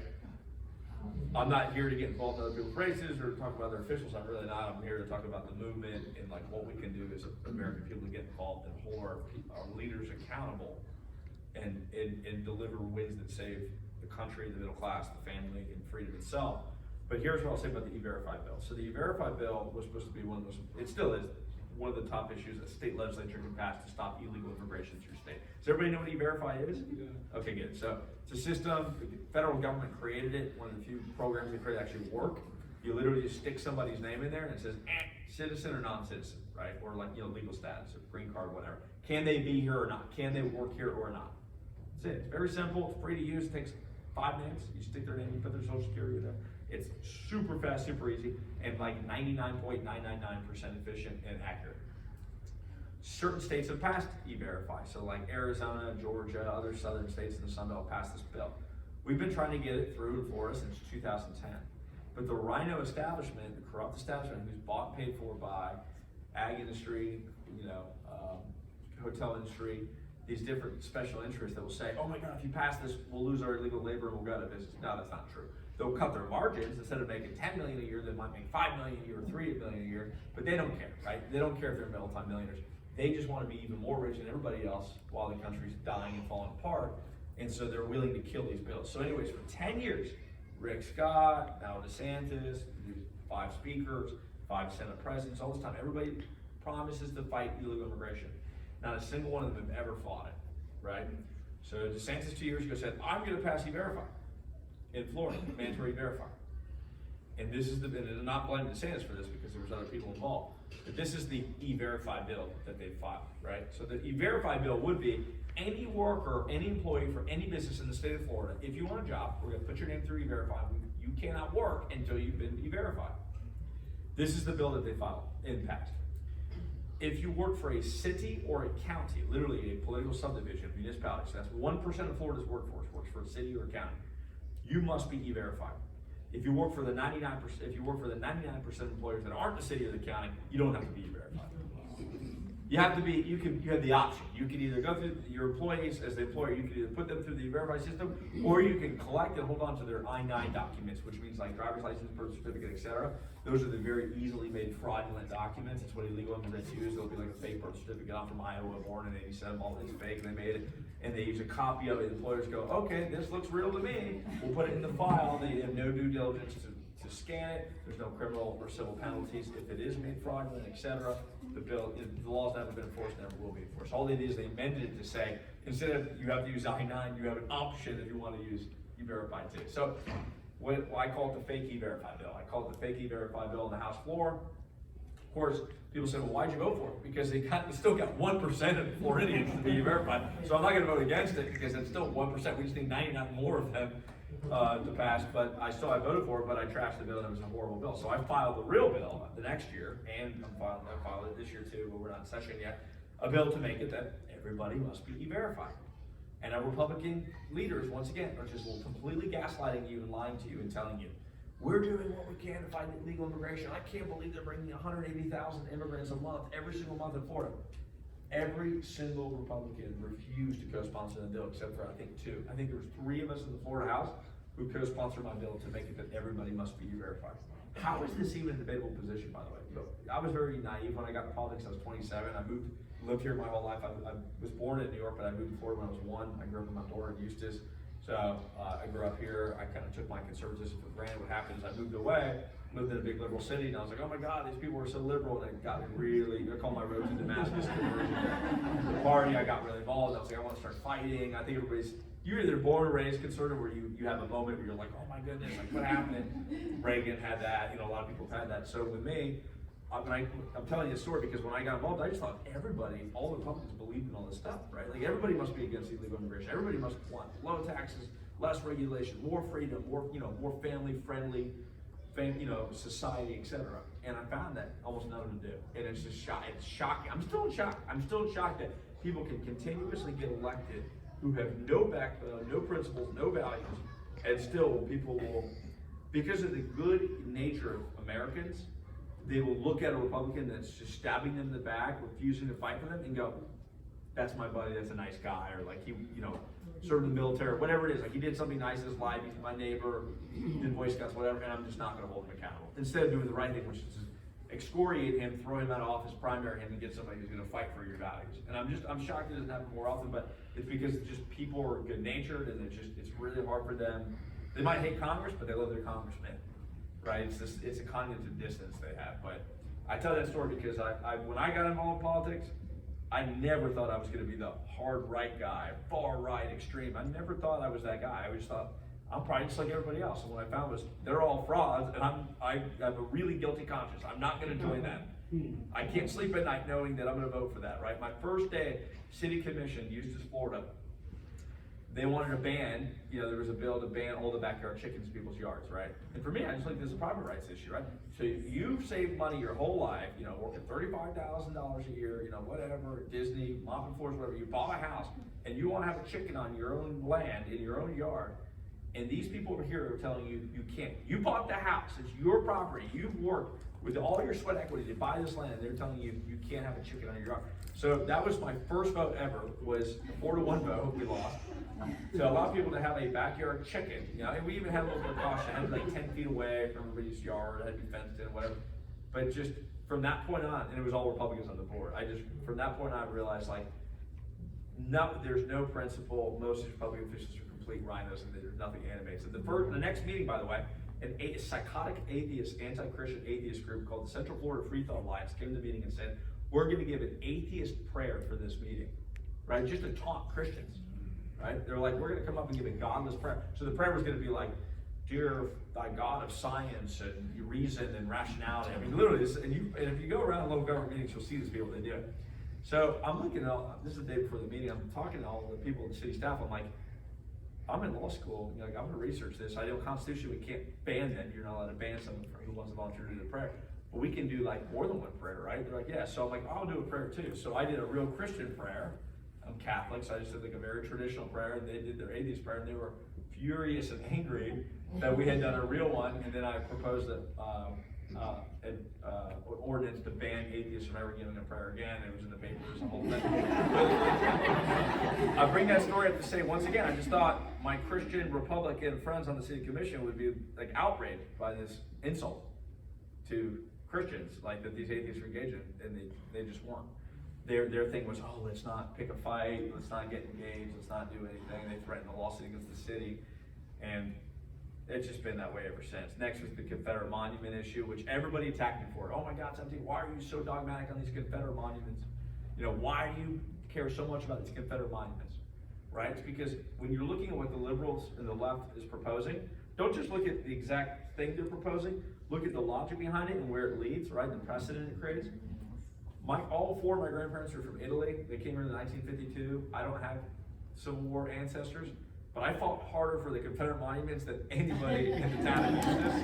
I'm not here to get involved in other people's races or talk about other officials. I'm really not. I'm here to talk about the movement and like what we can do as American people to get involved and hold our leaders accountable and deliver wins that save the country, the middle class, the family, and freedom itself. But here's what I'll say about the E-Verify bill. So the E-Verify bill was supposed to be one of those, it still is, one of the top issues that state legislature can pass to stop illegal immigration through state. Does everybody know what E-Verify is? Yeah. Okay, good. So it's a system, the federal government created it, one of the few programs they created actually work. You literally just stick somebody's name in there and it says, citizen or non-citizen, right? Or like, legal status, or green card, whatever. Can they be here or not? Can they work here or not? That's it. It's very simple, it's free to use, it takes 5 minutes. You stick their name, you put their social security in there. It's super fast, super easy, and like 99.999% efficient and accurate. Certain states have passed E-Verify, so like Arizona, Georgia, other southern states in the Sun Belt passed this bill. We've been trying to get it through in Florida since 2010. But the rhino establishment, the corrupt establishment who's bought and paid for by ag industry, hotel industry, these different special interests that will say, oh my God, if you pass this, we'll lose our illegal labor and we'll go out of business. No, that's not true. They'll cut their margins. Instead of making $10 million a year, they might make $5 million a year or $3 million a year, but they don't care, right? They don't care if they're middle-time millionaires. They just want to be even more rich than everybody else while the country's dying and falling apart, and so they're willing to kill these bills. So anyways, for 10 years, Rick Scott, now DeSantis, 5 speakers, 5 Senate presidents, all this time, everybody promises to fight illegal immigration. Not a single one of them have ever fought it, right? So DeSantis 2 years ago said, I'm going to pass E-Verify in Florida, mandatory E-Verify. And this is and I'm not blaming DeSantis for this because there was other people involved. But this is the E-Verify bill that they filed, right? So the E-Verify bill would be any worker, any employee for any business in the state of Florida, if you want a job, we're going to put your name through E-Verify. You cannot work until you've been E-Verified. This is the bill that they filed and passed. If you work for a city or a county, literally a political subdivision, municipality, so that's 1% of Florida's workforce works for a city or a county, you must be E-Verified. If you work for the 99%, of employers that aren't the city or the county, you don't have to be E-Verified. You have to be, you have the option. You can either go through your employees as the employer, you can either put them through the E-Verify system, or you can collect and hold on to their I-9 documents, which means like driver's license, birth certificate, etc. Those are the very easily made fraudulent documents. It's what illegal immigrants use. It'll be like a fake birth certificate. I'm from Iowa, born in '87, all it's fake, and they made it. And they use a copy of it. Employers go, okay, this looks real to me. We'll put it in the file. They have no due diligence to scan it. There's no criminal or civil penalties if it is made fraudulent, etc. The law's never been enforced, never will be enforced. All they did is they amended it to say, instead of you have to use I-9, you have an option if you want to use E-Verify too. So I call it the fake E-Verify bill. I call it the fake E-Verify bill on the House floor. Of course, people say, well, why'd you vote for it? Because they still got 1% of Floridians to be E-Verified. So I'm not going to vote against it because it's still 1%. We just need 99 more of them to pass, but I voted for it, but I trashed the bill and it was a horrible bill. So I filed the real bill the next year, and I filed it this year too, but we're not in session yet, a bill to make it that everybody must be E-Verified. And our Republican leaders, once again, are just completely gaslighting you and lying to you and telling you, we're doing what we can to fight illegal immigration. I can't believe they're bringing 180,000 immigrants a month, every single month in Florida. Every single Republican refused to co-sponsor the bill, except for I think 2. I think there was 3 of us in the Florida House who co-sponsored my bill to make it that everybody must be E-Verified. How is this even a debatable position, by the way? I was very naive when I got into politics. I was 27. I lived here my whole life. I was born in New York, but I moved to Florida when I was 1. I grew up with my daughter in Eustis. So I grew up here. I kind of took my conservatism for granted. What happened is I moved away, lived in a big liberal city, and I was like, oh my God, these people were so liberal, and it got really, I call my road to Damascus conversion. The party, I got really involved. I was like, I want to start fighting. I think you're either born or raised conservative where you have a moment where you're like, oh my goodness, like what happened? Reagan had that, a lot of people have had that. So with me, I'm telling you a story because when I got involved, I just thought everybody, all the Republicans believed in all this stuff, right? Like everybody must be against illegal immigration. Everybody must want low taxes, less regulation, more freedom, more family-friendly, society, etc. And I found that almost none of them do. And it's just it's shocking. I'm still in shock. I'm still shocked that people can continuously get elected who have no backbone, no principles, no values, and still people will, because of the good nature of Americans, they will look at a Republican that's just stabbing them in the back, refusing to fight for them, and go, that's my buddy, that's a nice guy, or like he, served in the military, or whatever it is, like he did something nice in his life, he's my neighbor, did Boy Scouts, whatever, and I'm just not gonna hold him accountable. Instead of doing the right thing, which is just excoriate him, throw him out of office, primary him, and get somebody who's gonna fight for your values. And I'm shocked it doesn't happen more often, but it's because just people are good natured, and it's really hard for them. They might hate Congress, but they love their congressman, right? It's a cognitive dissonance they have. But I tell that story because when I got involved in politics, I never thought I was going to be the hard right guy, far right, extreme. I never thought I was that guy. I always thought I'm probably just like everybody else. And what I found was they're all frauds, and I have a really guilty conscience. I'm not going to join them. I can't sleep at night knowing that I'm going to vote for that, right? My first day, City Commission, Eustis, Florida, they wanted to ban, there was a bill to ban all the backyard chickens in people's yards, right? And for me, I just think this is a private rights issue, right? So you've saved money your whole life, working $35,000 a year, whatever, Disney, mopping floors, whatever. You bought a house, and you want to have a chicken on your own land, in your own yard, and these people over here are telling you, you can't. You bought the house, it's your property, you've worked with all your sweat equity to buy this land, and they're telling you, you can't have a chicken on your yard. So that was my first vote ever, was a 4-1 vote, we lost. To allow people to have a backyard chicken, and we even had a little bit of caution. I had like 10 feet away from everybody's yard, had to be fenced in, whatever. But just from that point on, and it was all Republicans on the board, from that point on, I realized there's no principle. Most Republican officials are complete rhinos, and there's nothing animates. So the next meeting, by the way, a psychotic atheist, anti-Christian atheist group called the Central Florida Free Thought Alliance came to the meeting and said, we're going to give an atheist prayer for this meeting, right? Just to taunt Christians. Right? They're like, we're going to come up and give a godless prayer. So the prayer was going to be like, dear thy God of science and reason and rationality. I mean, literally, and if you go around local government meetings, you'll see these people, they do it. So I'm looking at this is the day before the meeting, I'm talking to all the people in the city staff, I'm like, I'm in law school, I'm going to research this. I know constitutionally we can't ban them. You're not allowed to ban someone who wants to volunteer to do the prayer. But we can do like more than one prayer, right? They're like, yeah. So I'm like, I'll do a prayer too. So I did a real Christian prayer. I'm Catholic, so I just did like a very traditional prayer, and they did their atheist prayer, and they were furious and angry that we had done a real one, and then I proposed an ordinance to ban atheists from ever giving a prayer again. It was in the papers, the whole thing. I bring that story up to say, once again, I just thought my Christian Republican friends on the city commission would be like outraged by this insult to Christians, like that these atheists were engaged in, and they just weren't. Their thing was, oh, let's not pick a fight, let's not get engaged, let's not do anything. They threatened a lawsuit against the city, and it's just been that way ever since. Next was the Confederate monument issue, which everybody attacked me for. Oh my God, Sabatini, why are you so dogmatic on these Confederate monuments? Why do you care so much about these Confederate monuments? Right? It's because when you're looking at what the liberals and the left is proposing, don't just look at the exact thing they're proposing, look at the logic behind it and where it leads, right? The precedent it creates. All 4 of my grandparents are from Italy. They came here in 1952. I don't have Civil War ancestors, but I fought harder for the Confederate monuments than anybody in the town of Eustis.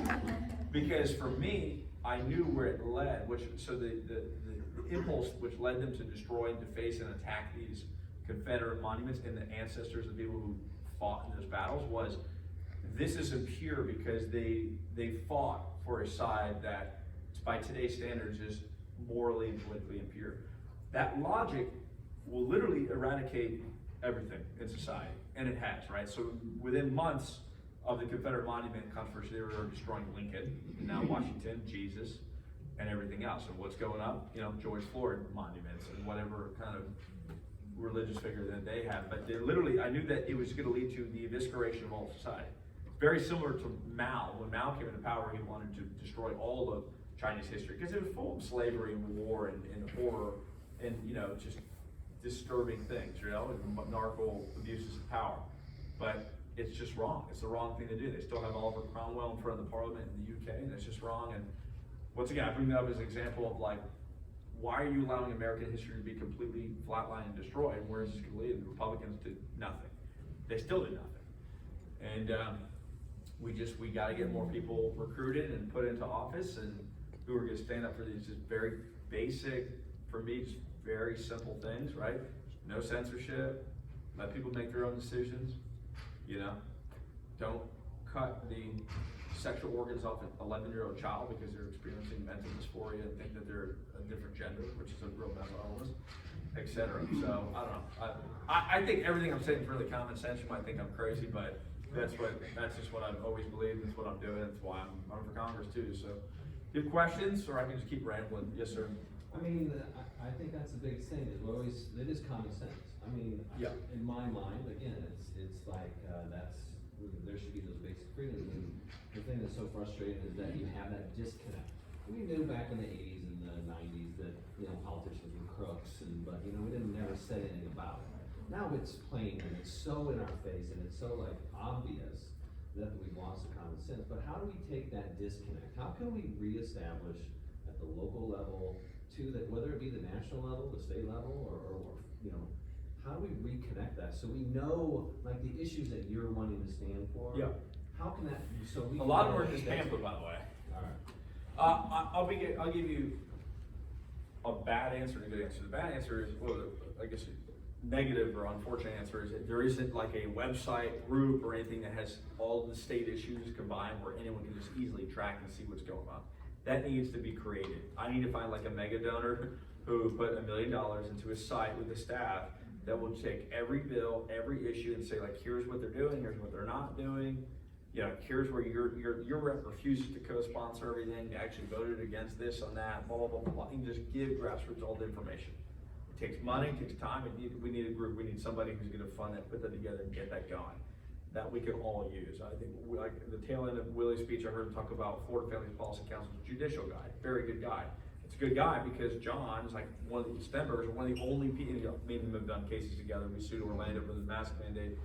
Because for me, I knew where it led, the impulse which led them to destroy and deface and attack these Confederate monuments and the ancestors of people who fought in those battles was, this is impure because they fought for a side that, by today's standards, is morally and politically impure. That logic will literally eradicate everything in society, and it has, right? So within months of the Confederate monument controversy, they were destroying Lincoln, and now Washington, Jesus, and everything else. And what's going up? George Floyd monuments and whatever kind of religious figure that they have. But they literally, I knew that it was going to lead to the evisceration of all society. Very similar to Mao. When Mao came into power, he wanted to destroy all of Chinese history because it was full of slavery and war and horror and just disturbing things, and narco abuses of power. But it's just wrong. It's the wrong thing to do. They still have Oliver Cromwell in front of the Parliament in the UK, and it's just wrong. And once again, I bring that up as an example of why are you allowing American history to be completely flatlined and destroyed? Where is this going to lead? The Republicans did nothing. They still did nothing. And we got to get more people recruited and put into office, and who are going to stand up for these just very basic, for me, just very simple things, right? No censorship, let people make their own decisions, Don't cut the sexual organs off an 11-year-old child because they're experiencing mental dysphoria and think that they're a different gender, which is a real mental illness. etc. So I don't know. I think everything I'm saying is really common sense. You might think I'm crazy, but that's just what I've always believed. That's what I'm doing. That's why I'm running for Congress too. So, you have questions, or I can just keep rambling? Yes, sir. I mean, I think that's the biggest thing, is it is common sense. I mean, Yeah. in my mind, again, it's like, there should be those basic freedoms, and the thing that's so frustrating is that you have that disconnect. We knew back in the 80s and the 90s that, politicians were crooks, but, we didn't never say anything about it. Now it's plain, and it's so in our face, and it's so like obvious that we've lost the common sense. But how do we take that disconnect? How can we reestablish at the local level, that whether it be the national level, the state level, or how do we reconnect that so we know, like, the issues that you're wanting to stand for? Yeah. How can that? A lot of work is pamphlet, by the way. All right. I'll give you a bad answer and a good answer. The bad answer is, well, I guess negative or unfortunate answer is that there isn't like a website group or anything that has all the state issues combined where anyone can just easily track and see what's going on. That needs to be created. I need to find like a mega donor who put $1 million into a site with the staff that will take every bill, every issue, and say, like, here's what they're doing, here's what they're not doing. Here's where your rep refuses to co-sponsor everything, they actually voted against this on that, blah, blah, blah, blah. You can just give grassroots all the information. It takes money, it takes time, we need a group, we need somebody who's gonna fund that, put that together and get that going, that we can all use. I think, like the tail end of Willie's speech, I heard him talk about Florida Family Policy Council's judicial guy, very good guy. It's a good guy because John is like one of the members, one of the only people, me and him have done cases together, we sued Orlando for the mask mandate.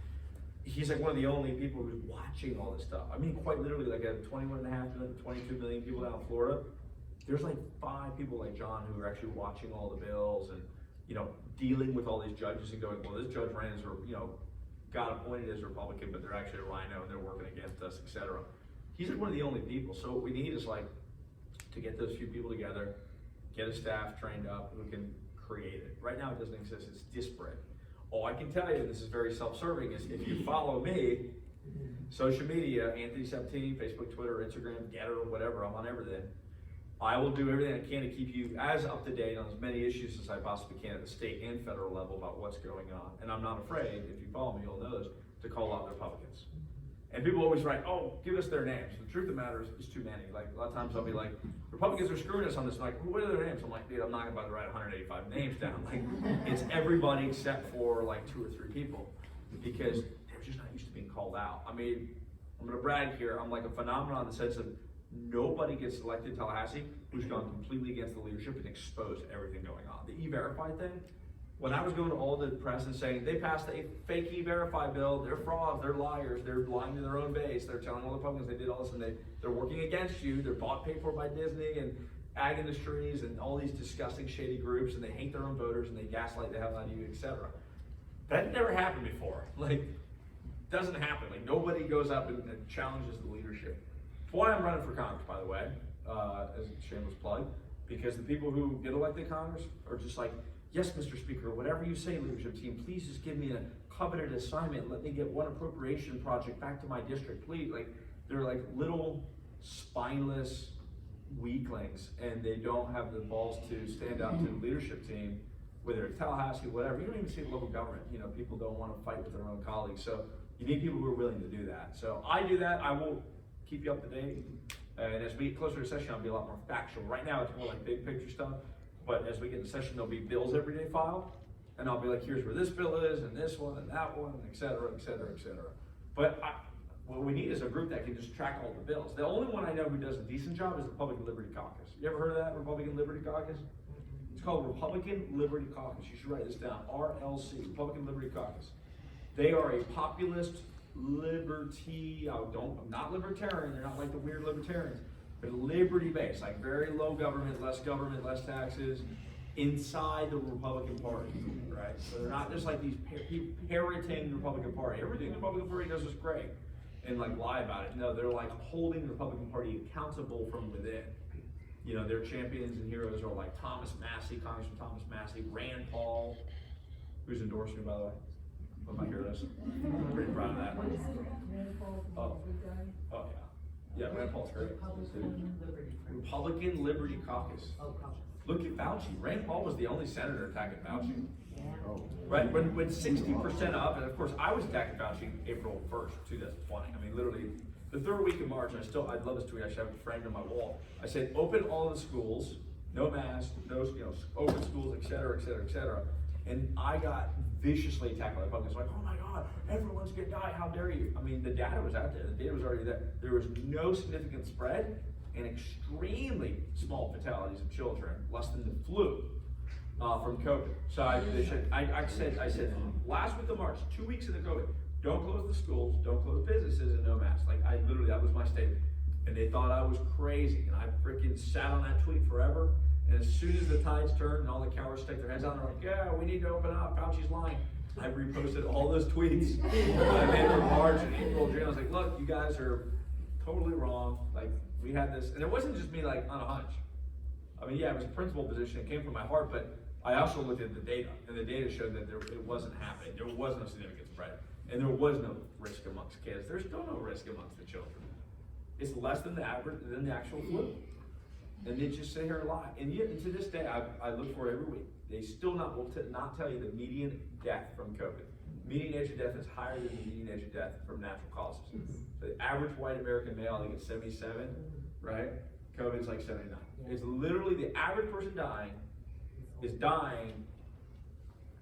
He's like one of the only people who's watching all this stuff. I mean, quite literally, like a 21.5 million, 22 million people down in Florida, there's like 5 people like John who are actually watching all the bills and, dealing with all these judges and going, well, this judge ran as, got appointed as a Republican, but they're actually a rhino and they're working against us, etc. He's like one of the only people. So what we need is like to get those few people together, get a staff trained up who can create it. Right now it doesn't exist, it's disparate. All I can tell you, and this is very self-serving, is if you follow me, social media, Anthony Sabatini, Facebook, Twitter, Instagram, Getter, whatever, I'm on everything. I will do everything I can to keep you as up to date on as many issues as I possibly can at the state and federal level about what's going on. And I'm not afraid, if you follow me, you'll know this, to call out the Republicans. And people always write, oh, give us their names. The truth of the matter is too many. Like, a lot of times I'll be like, Republicans are screwing us on this. I'm like, what are their names? I'm like, dude, I'm not about to write 185 names down. Like, it's everybody except for like 2 or 3 people, because they're just not used to being called out. I mean, I'm gonna brag here. I'm like a phenomenon in the sense of nobody gets elected in Tallahassee who's gone completely against the leadership and exposed everything going on. The E-Verify thing, when I was going to all the press and saying, they passed a fake E-Verify bill, they're frauds, they're liars, they're lying to their own base, they're telling all the Republicans they did all this, and they're working against you, they're bought, paid for by Disney and ag industries and all these disgusting shady groups, and they hate their own voters and they gaslight the hell out of you, etc. That never happened before. Like, doesn't happen. Like, nobody goes up and challenges the leadership. That's why I'm running for Congress, by the way, as a shameless plug, because the people who get elected to Congress are just like, yes, Mr. Speaker, whatever you say, leadership team, please just give me a coveted assignment. Let me get one appropriation project back to my district, please. Like, they're like little spineless weaklings, and they don't have the balls to stand up to the leadership team, whether it's Tallahassee, whatever. You don't even see local government. People don't want to fight with their own colleagues. So you need people who are willing to do that. So I do that. I will keep you up to date. And as we get closer to session, I'll be a lot more factual. Right now, it's more like big picture stuff. But as we get in session, there'll be bills every day filed. And I'll be like, here's where this bill is, and this one, and that one, and et cetera, et cetera, et cetera. But what we need is a group that can just track all the bills. The only one I know who does a decent job is the Republican Liberty Caucus. You ever heard of that, Republican Liberty Caucus? It's called Republican Liberty Caucus. You should write this down, RLC, Republican Liberty Caucus. They are a populist liberty, I'm not libertarian, they're not like the weird libertarians. They're liberty-based, like very low government, less taxes, inside the Republican Party, right? So they're not just like these parroting the Republican Party. Everything the Republican Party does is great, and like lie about it. No, they're like holding the Republican Party accountable from within. Their champions and heroes are like Thomas Massey, Congressman Thomas Massey, Rand Paul, who's endorsing me, by the way. One of my heroes. I'm pretty proud of that. Oh yeah. Yeah, Rand Paul's great. Republican Liberty Caucus. Look at Fauci. Rand Paul was the only senator attacking Fauci. Oh. Right, when 60% up, and of course I was attacking Fauci April 1st, 2020. I mean, literally, the third week of March, I'd love this tweet, I should have it framed on my wall. I said, open all the schools, no masks, no, open schools, et cetera, et cetera, et cetera. And I got viciously attacked by the public. It's like, oh my God, everyone's gonna die, how dare you? I mean, the data was out there, the data was already there. There was no significant spread and extremely small fatalities of children, less than the flu. From COVID. So I said last week of March, 2 weeks into COVID, don't close the schools, don't close businesses, and no masks. Like that was my statement. And they thought I was crazy, and I freaking sat on that tweet forever. And as soon as the tides turned and all the cowards stick their heads out, they're like, yeah, we need to open up, Fauci's lying. I reposted all those tweets I made for March and April, June. I was like, look, you guys are totally wrong. Like, we had this, and it wasn't just me like on a hunch. I mean, yeah, it was a principled position, it came from my heart, but I also looked at the data, and the data showed that it wasn't happening. There was no significant spread, and there was no risk amongst kids. There's still no risk amongst the children. It's less than the average, than the actual flu. And they just sit here and lie. And yet, and to this day, I look for it every week. They still will not tell you the median death from COVID. Median age of death is higher than the median age of death from natural causes. So the average white American male, I think it's 77, right? COVID's like 79. It's literally the average person is dying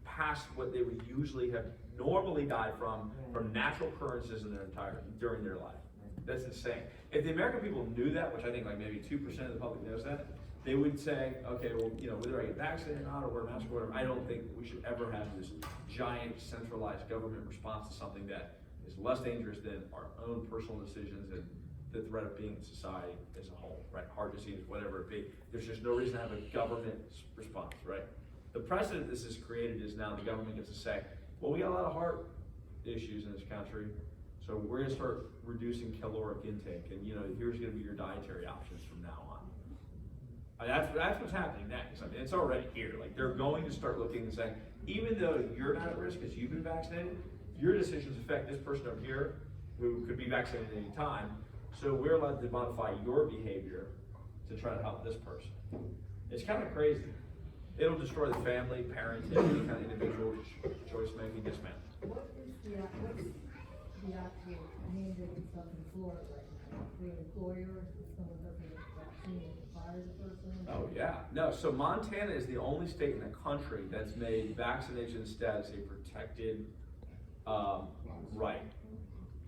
past what they would usually have normally died from natural occurrences during their life. That's insane. If the American people knew that, which I think like maybe 2% of the public knows that, they would say, okay, well, whether I get vaccinated or not, or wear a mask or whatever, I don't think that we should ever have this giant centralized government response to something that is less dangerous than our own personal decisions and the threat of being in society as a whole, right? Heart disease, whatever it be. There's just no reason to have a government response, right? The precedent this has created is now the government gets to say, well, we got a lot of heart issues in this country, so we're gonna start reducing caloric intake, and here's gonna be your dietary options from now on. That's what's happening next. I mean, it's already here. Like, they're going to start looking and saying, even though you're not at risk because you've been vaccinated, your decisions affect this person over here who could be vaccinated at any time. So we're allowed to modify your behavior to try to help this person. It's kind of crazy. It'll destroy the family, parenting, any kind of individual choice making. Yes, ma'am. What's the actual mandated stuff in Florida right now? The employer, if someone doesn't get the vaccine, it fires a person? Oh yeah. No, so Montana is the only state in the country that's made vaccination status a protected right.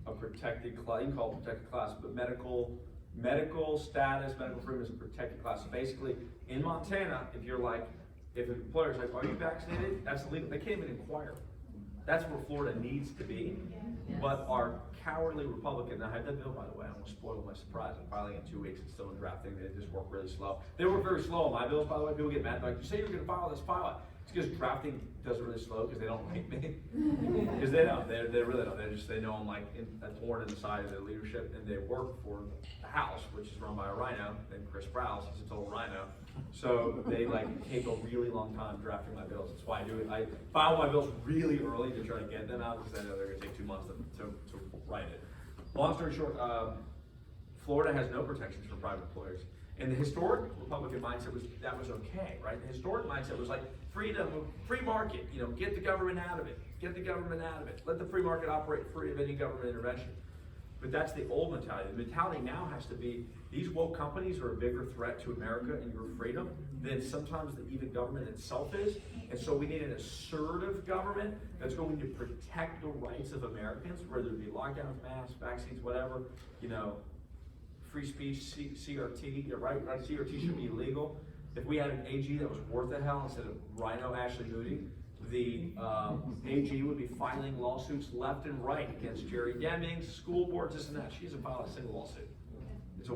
A protected class, you can call it protected class, but medical status, medical freedom is a protected class. So basically, in Montana, if an employer's like, are you vaccinated? That's illegal. They can't even inquire. That's where Florida needs to be. But our cowardly Republican, I had that bill, by the way, I almost spoiled my surprise. I'm filing in 2 weeks, it's still in drafting, they just work really slow. They work very slow on my bills, by the way. People get mad, like, you say you're gonna file this, file it. It's because drafting does it really slow because they don't like me. Because they don't, they really don't. They know I'm like a thorn in the side of their leadership, and they work for the House, which is run by a rhino, named Chris Sprouse, he's a total rhino. So they take a really long time drafting my bills. That's why I do it. I file my bills really early to try to get them out because I know they're gonna take 2 months to write it. Long story short, Florida has no protections for private employers. And the historic Republican mindset was that was okay, right? The historic mindset was like freedom, free market, get the government out of it. Get the government out of it. Let the free market operate free of any government intervention. But that's the old mentality. The mentality now has to be, these woke companies are a bigger threat to America and your freedom than sometimes the even government itself is. And so we need an assertive government that's going to protect the rights of Americans, whether it be lockdowns, masks, vaccines, whatever, free speech, CRT, right? CRT should be illegal. If we had an AG that was worth the hell instead of Rhino Ashley Moody, the AG would be filing lawsuits left and right against Jerry Demings, school boards, this and that. She hasn't filed a single lawsuit. It's a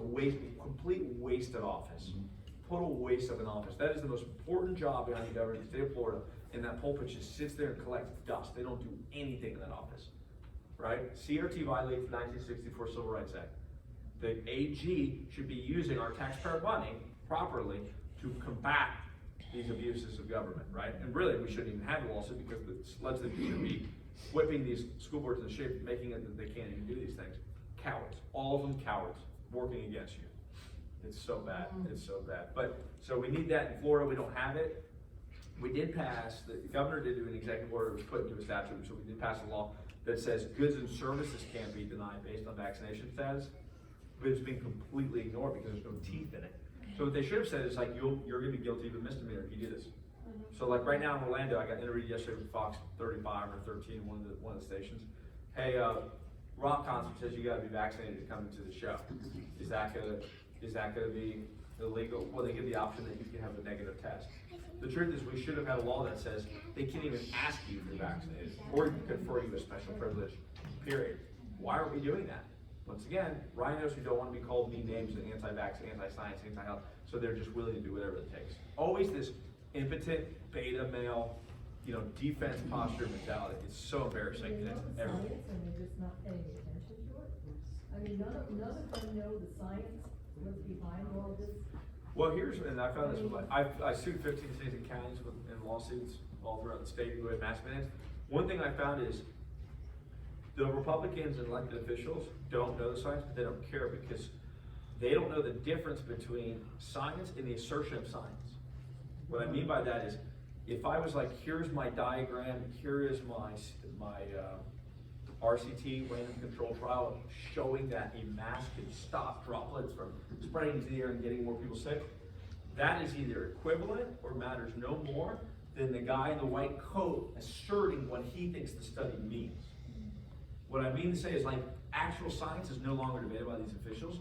complete waste of office. Total waste of an office. That is the most important job behind the government in the state of Florida, and that pulpit just sits there and collects dust. They don't do anything in that office, right? CRT violates the 1964 Civil Rights Act. The AG should be using our taxpayer money properly to combat these abuses of government, right? And really, we shouldn't even have a lawsuit because the legislature should be whipping these school boards in shape, making it that they can't even do these things. Cowards, all of them cowards, working against you. It's so bad, it's so bad. But, so we need that in Florida, we don't have it. We did pass, the governor did do an executive order, it was put into a statute, so we did pass a law that says goods and services can't be denied based on vaccination status, but it's been completely ignored because there's no teeth in it. So what they should have said is like, you're gonna be guilty of a misdemeanor if you do this. So like right now in Orlando, I got interviewed yesterday with Fox 35 or 13, one of the stations. Hey, rock concert says you gotta be vaccinated to come into the show. Is that gonna be illegal? Well, they give the option that you can have a negative test. The truth is we should have had a law that says they can't even ask you if you're vaccinated or confer you a special privilege, period. Why aren't we doing that? Once again, rhinos who don't want to be called mean names and anti-vax, anti-science, anti-health, so they're just willing to do whatever it takes. Always this impotent, beta male, defense posture mentality. It's so embarrassing. They know the Everything. science and they're just not paying attention to it. I mean, none of them know the science, what's behind all this. Well, and I found this with I sued 15 cities and counties in lawsuits all throughout the state who had mass mandates. One thing I found is the Republicans and elected officials don't know the science, but they don't care because they don't know the difference between science and the assertion of science. What I mean by that is, if I was like, here's my diagram, here is my RCT, random control trial, showing that a mask can stop droplets from spreading into the air and getting more people sick, that is either equivalent or matters no more than the guy in the white coat asserting what he thinks the study means. What I mean to say is like, actual science is no longer debated by these officials.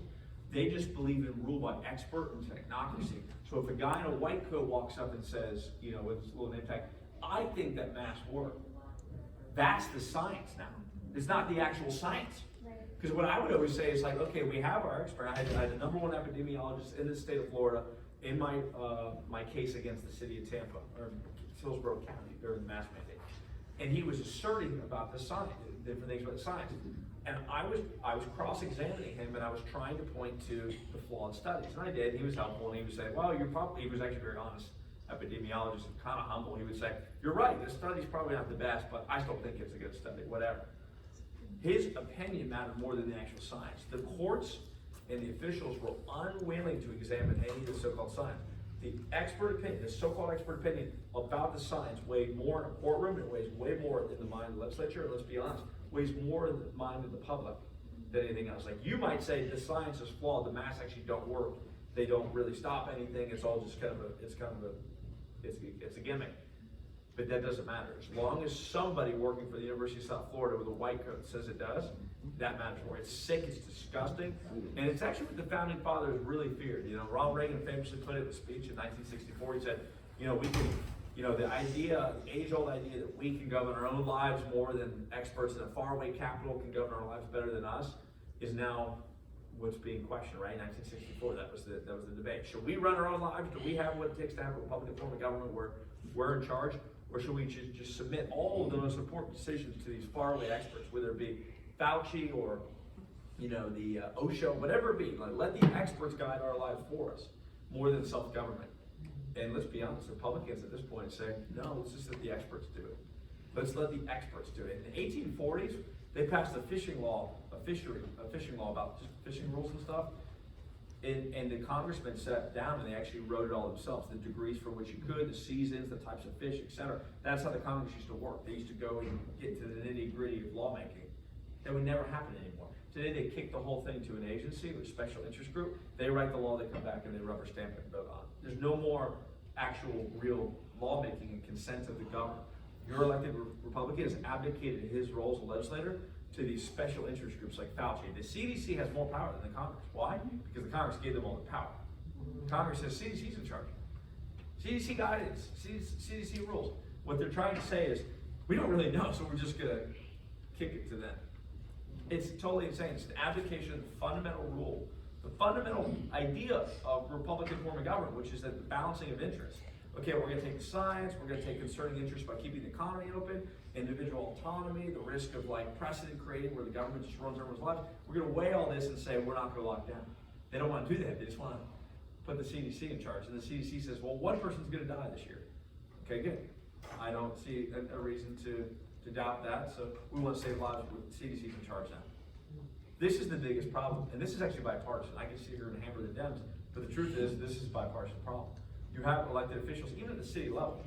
They just believe in rule by expert and technocracy. So if a guy in a white coat walks up and says, with his little name tag, I think that masks work, that's the science now. It's not the actual science. Because what I would always say is like, okay, we have our expert. I had the #1 epidemiologist in the state of Florida in my my case against the city of Tampa, or Hillsborough County during the mask mandate. And he was asserting about the science, different things about the science. And I was cross-examining him, and I was trying to point to the flawed studies. And I did, and he was helpful, and he would say, well, he was actually very honest epidemiologist, kind of humble. He would say, you're right, this study's probably not the best, but I still think it's a good study, whatever. His opinion mattered more than the actual science. The courts and the officials were unwilling to examine any of the so-called science. The expert opinion, the so-called expert opinion about the science weighed more in a courtroom, it weighs way more in the mind of the legislature, and let's be honest, weighs more in the mind of the public than anything else. Like, you might say the science is flawed, the masks actually don't work, they don't really stop anything, it's all just it's a gimmick. But that doesn't matter. As long as somebody working for the University of South Florida with a white coat says it does, that matters more. It's sick, it's disgusting, and it's actually what the founding fathers really feared. Ronald Reagan famously put it in a speech in 1964. He said, we can, the age-old idea that we can govern our own lives more than experts in a faraway capital can govern our lives better than us, is now what's being questioned, right? 1964, that was the debate. Should we run our own lives? Do we have what it takes to have a Republican form of government where we're in charge? Or should we just submit all of the most important decisions to these faraway experts, whether it be Fauci or, the OSHA, whatever it be? Like, let the experts guide our lives for us more than self-government. And let's be honest, Republicans at this point say, no, let's just let the experts do it. Let's let the experts do it. In the 1840s, they passed a fishing law about just fishing rules and stuff. And the congressmen sat down and they actually wrote it all themselves, the degrees for which you could, the seasons, the types of fish, etc. That's how the Congress used to work. They used to go and get to the nitty-gritty of lawmaking. That would never happen anymore. Today they kick the whole thing to an agency or a special interest group. They write the law, they come back and they rubber stamp it and vote on it. There's no more actual real lawmaking and consent of the government. Your elected Republican has abdicated his role as a legislator to these special interest groups like Fauci. The CDC has more power than the Congress. Why? Because the Congress gave them all the power. Congress says CDC's in charge. CDC guidance, CDC rules. What they're trying to say is, we don't really know, so we're just gonna kick it to them. It's totally insane. It's an abdication of the fundamental rule, the fundamental idea of Republican form of government, which is that the balancing of interests. Okay, we're gonna take the science, we're gonna take concerning interests by keeping the economy open, individual autonomy, the risk of like precedent creating where the government just runs everyone's lives. We're gonna weigh all this and say, we're not gonna lock down. They don't wanna do that, they just wanna put the CDC in charge. And the CDC says, well, one person's gonna die this year. Okay, good. I don't see a reason to doubt that, so we wanna save lives with CDC's in charge now. This is the biggest problem, and this is actually bipartisan. I can sit here and hammer the Dems, but the truth is, this is a bipartisan problem. You have elected officials, even at the city level,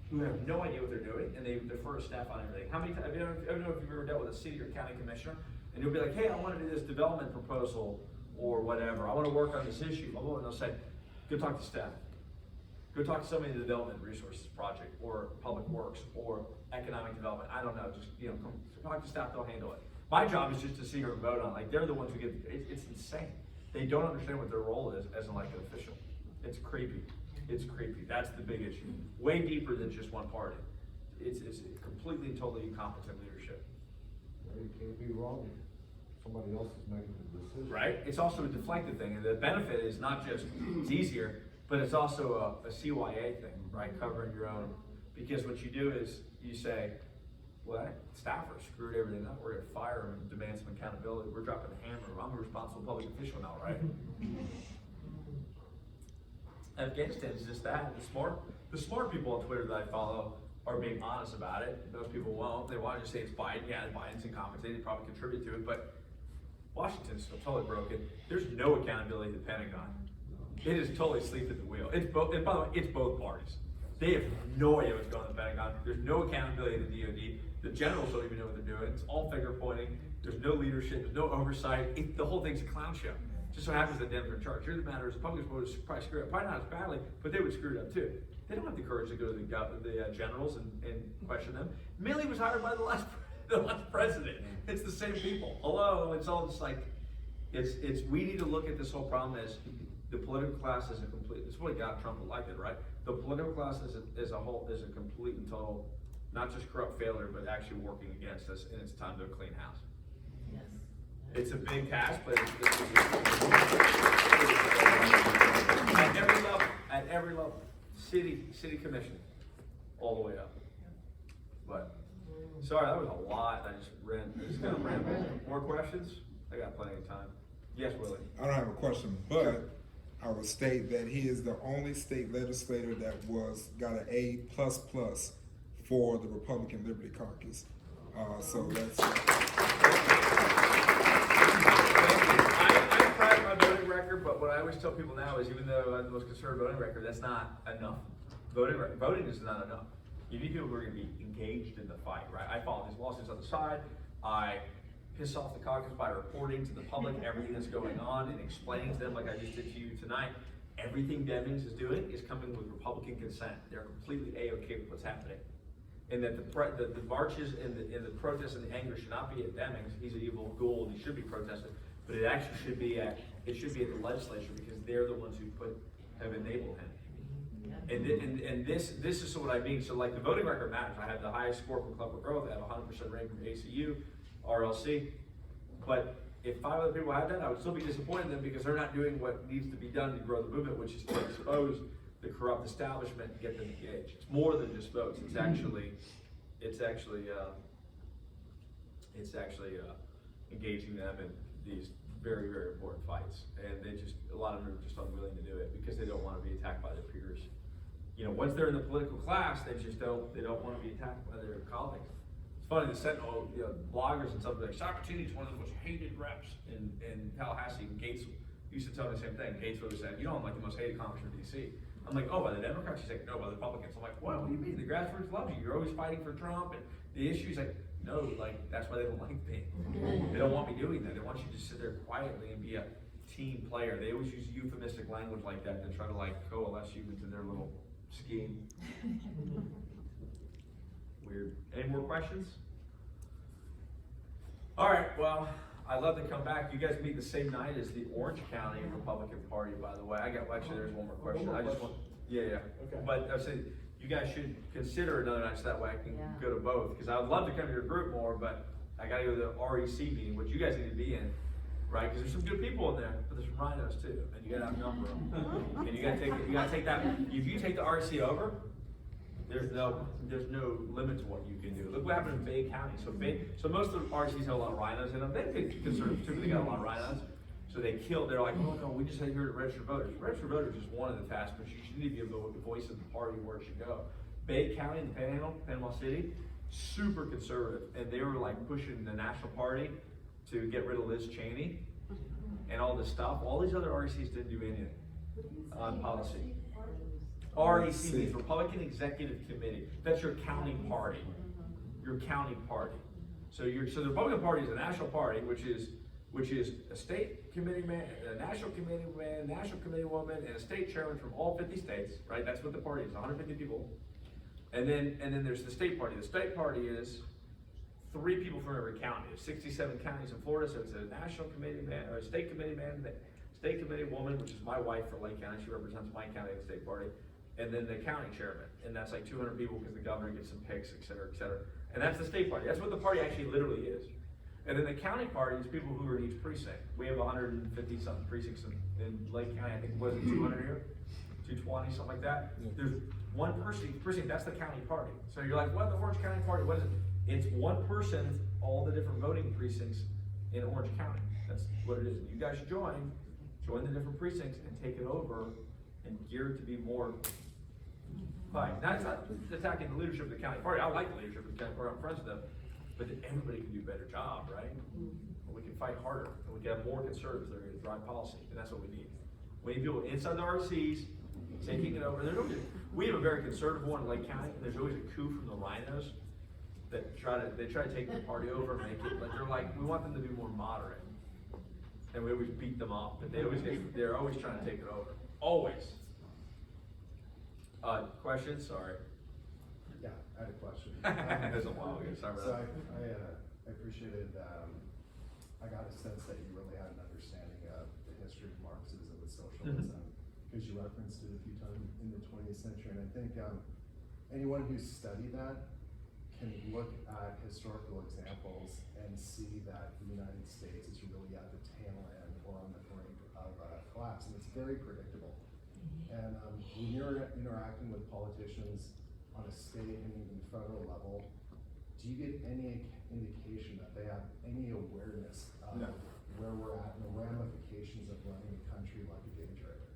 who have no idea what they're doing, and they defer to staff on everything. How many times, I don't know if you've ever dealt with a city or county commissioner, and you'll be like, hey, I want to do this development proposal, or whatever. I want to work on this issue. And they'll say, go talk to staff. Go talk to somebody in the Development Resources Project, or Public Works, or Economic Development. I don't know, just, come talk to staff, they'll handle it. My job is just to see her vote on, like, they're the ones who get, it's insane. They don't understand what their role is as an elected official. It's creepy. It's creepy. That's the big issue. Way deeper than just one party. It's completely and totally incompetent leadership. You can't be wrong. Somebody else is making the decision. Right? It's also a deflected thing, and the benefit is not just, it's easier, but it's also a CYA thing, right? Covering your own. Because what you do is, you say, well, that staffer screwed everything up. We're gonna fire him and demand some accountability. We're dropping the hammer. I'm a responsible public official now, right? Afghanistan is just that. The smart people on Twitter that I follow are being honest about it. Those people won't. They want to just say it's Biden. Yeah, Biden's incompetent. They probably contribute to it, but Washington's totally broken. There's no accountability to the Pentagon. It is totally asleep at the wheel. It's both, and by the way, it's both parties. They have no idea what's going on in the Pentagon. There's no accountability to the DOD. The generals don't even know what they're doing. It's all finger pointing. There's no leadership. There's no oversight. The whole thing's a clown show. Just so happens that Dems are in charge. Here's the matter: is Republicans would probably screw it up. Probably not as badly, but they would screw it up too. They don't have the courage to go to the generals and question them. Milley was hired by the last president. It's the same people. Hello, it's all just like, it's. We need to look at this whole problem as the political class is a complete. It's what got Trump elected, right? The political class as a whole is a complete and total, not just corrupt failure, but actually working against us, and it's time to clean house. Yes. It's a big task, but at every level, city commission, all the way up. But, sorry, that was a lot. I just kind of rambled. More questions? I got plenty of time. Yes, Willie. I don't have a question, but I would state that he is the only state legislator that got an A++ for the Republican Liberty Caucus. So that's. I'm proud of my voting record, but what I always tell people now is, even though I have the most conservative voting record, that's not enough. Voting is not enough. You need people who are going to be engaged in the fight, right? I follow these lawsuits on the side. I piss off the caucus by reporting to the public everything that's going on and explaining to them, like I just did to you tonight. Everything Demings is doing is coming with Republican consent. They're completely A-okay with what's happening. And that the marches and the protests and the anger should not be at Demings. He's an evil ghoul and he should be protested. But it actually should be at the legislature, because they're the ones who have enabled him. And this is what I mean. So like the voting record matters. I have the highest score from Club for Growth. I have 100% rating from ACU, RLC. But if 5 other people had that, I would still be disappointed in them, because they're not doing what needs to be done to grow the movement, which is to expose the corrupt establishment and get them engaged. It's more than just votes. It's actually engaging them in these very, very important fights. And a lot of them are just unwilling to do it because they don't want to be attacked by their peers. Once they're in the political class, they don't want to be attacked by their colleagues. It's funny, the Sentinel, bloggers and stuff like Sabatini is one of the most hated reps in Tallahassee. And Gates used to tell me the same thing. Gates would have said, I'm like the most hated congressman in DC. I'm like, oh, by the Democrats? He's like, no, by the Republicans. I'm like, what do you mean? The grassroots love you. You're always fighting for Trump and the issues. Like, no, that's why they don't like me. They don't want me doing that. They want you to sit there quietly and be a team player. They always use euphemistic language like that to try to coalesce you into their little scheme. Weird. Any more questions? All right, well, I'd love to come back. You guys meet the same night as the Orange County Republican Party, by the way. Actually, there's one more question. Yeah. Okay. But I said, you guys should consider another night, so that way I can go to both. Because I would love to come to your group more, but I got to go to the REC meeting, which you guys need to be in, right? Because there's some good people in there, but there's some rhinos too, and you got to outnumber them. And you got to take that. If you take the REC over, there's no limit to what you can do. Look what happened in Bay County. So most of the RCs have a lot of rhinos in them. They conservatives too, but they got a lot of rhinos. So they're like, oh no, we just had here to register voters. Register voters is one of the tasks, but you should need to be the voice of the party where it should go. Bay County and the Panhandle, Panama City, super conservative, and they were pushing the National Party to get rid of Liz Cheney and all this stuff. All these other RECs didn't do anything on policy. REC means Republican Executive Committee. That's your county party. Your county party. So the Republican Party is a national party, which is a state committee man, a national committee man, national committee woman, and a state chairman from all 50 states, right? That's what the party is, 150 people. And then there's the state party. The state party is 3 people from every county. There's 67 counties in Florida, so it's a national committee man, or a state committee man, state committee woman, which is my wife for Lake County. She represents my county at the state party. And then the county chairman, and that's like 200 people because the governor gets some picks, et cetera, et cetera. And that's the state party. That's what the party actually literally is. And then the county party is people who are in each precinct. We have 150 something precincts in Lake County. I think, was it 200 here? 220, something like that. There's one person each precinct. That's the county party. So you're like, what, the Orange County party? What is it? It's one person, all the different voting precincts in Orange County. That's what it is. You guys join the different precincts and take it over and gear it to be more. Fine. Now, it's not attacking the leadership of the county party. I like the leadership of the county party. I'm friends with them. But then everybody can do a better job, right? We can fight harder, and we can have more conservatives that are going to drive policy, and that's what we need. We need people inside the RCs taking it over. We have a very conservative one in Lake County, and there's always a coup from the rhinos that try to take the party over and make it, but they're like, we want them to be more moderate. And we always beat them up, but they're always trying to take it over. Always. Questions? Sorry. Yeah, I had a question. That's a while ago. Sorry about that. I appreciated, I got a sense that you really had an understanding of the history of Marxism and socialism, because you referenced it a few times in the 20th century, and I think anyone who's studied that can look at historical examples and see that the United States is really at the tail end or on the brink of collapse, and it's very predictable. And when you're interacting with politicians on a state and even federal level, do you get any indication that they have any awareness of where we're at and the ramifications of running a country like a day trader?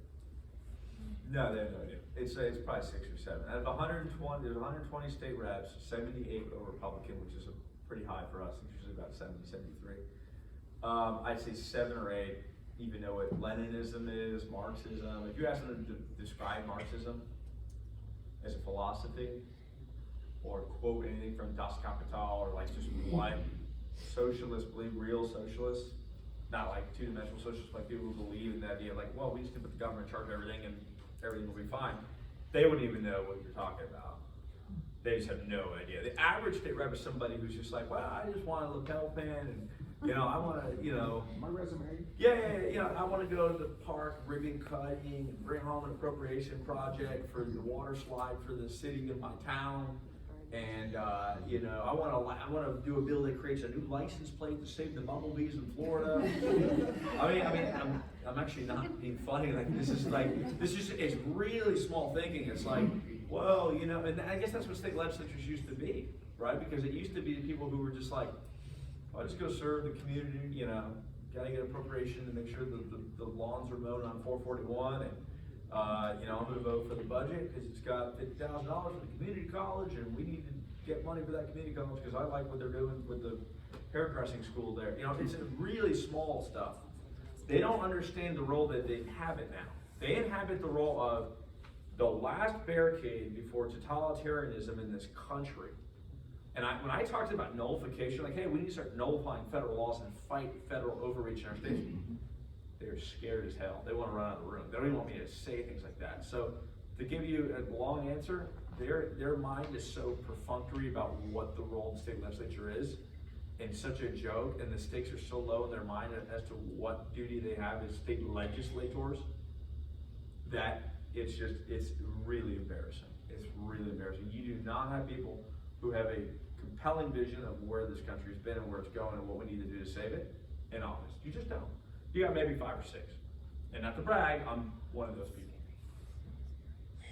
No, they have no idea. It's probably 6 or 7. Out of 120, there's 120 state reps, 78 are Republican, which is pretty high for us. It's usually about 70, 73. I'd say 7 or 8 even know what Leninism is, Marxism. If you ask them to describe Marxism as a philosophy, or quote anything from Das Kapital, or like just what socialists believe, real socialists, not like two-dimensional socialists, like people who believe in the idea like, well, we just can put the government in charge of everything and everything will be fine. They wouldn't even know what you're talking about. They just have no idea. The average state rep is somebody who's just like, well, I just want a lapel pin, and I want to, My resume. Yeah, I want to go to the park, ribbon cutting, and bring home an appropriation project for the water slide for the city of my town. And, I want to do a bill that creates a new license plate to save the bumblebees in Florida. I'm actually not being funny. It's really small thinking. It's like, well, and I guess that's what state legislatures used to be, right? Because it used to be the people who were just like, I'll just go serve the community, gotta get appropriation to make sure the lawns are mowed on 441, and I'm gonna vote for the budget because it's got $50,000 for the community college, and we need to get money for that community college because I like what they're doing with the hairdressing school there. It's really small stuff. They don't understand the role that they inhabit now. They inhabit the role of the last barricade before totalitarianism in this country. And when I talked about nullification, like, hey, we need to start nullifying federal laws and fight federal overreach in our states, they're scared as hell. They want to run out of the room. They don't even want me to say things like that. So to give you a long answer, their mind is so perfunctory about what the role of the state legislature is, and such a joke, and the stakes are so low in their mind as to what duty they have as state legislators, that it's really embarrassing. It's really embarrassing. You do not have people who have a compelling vision of where this country's been and where it's going and what we need to do to save it in office. You just don't. You got maybe 5 or 6. And not to brag, I'm one of those people.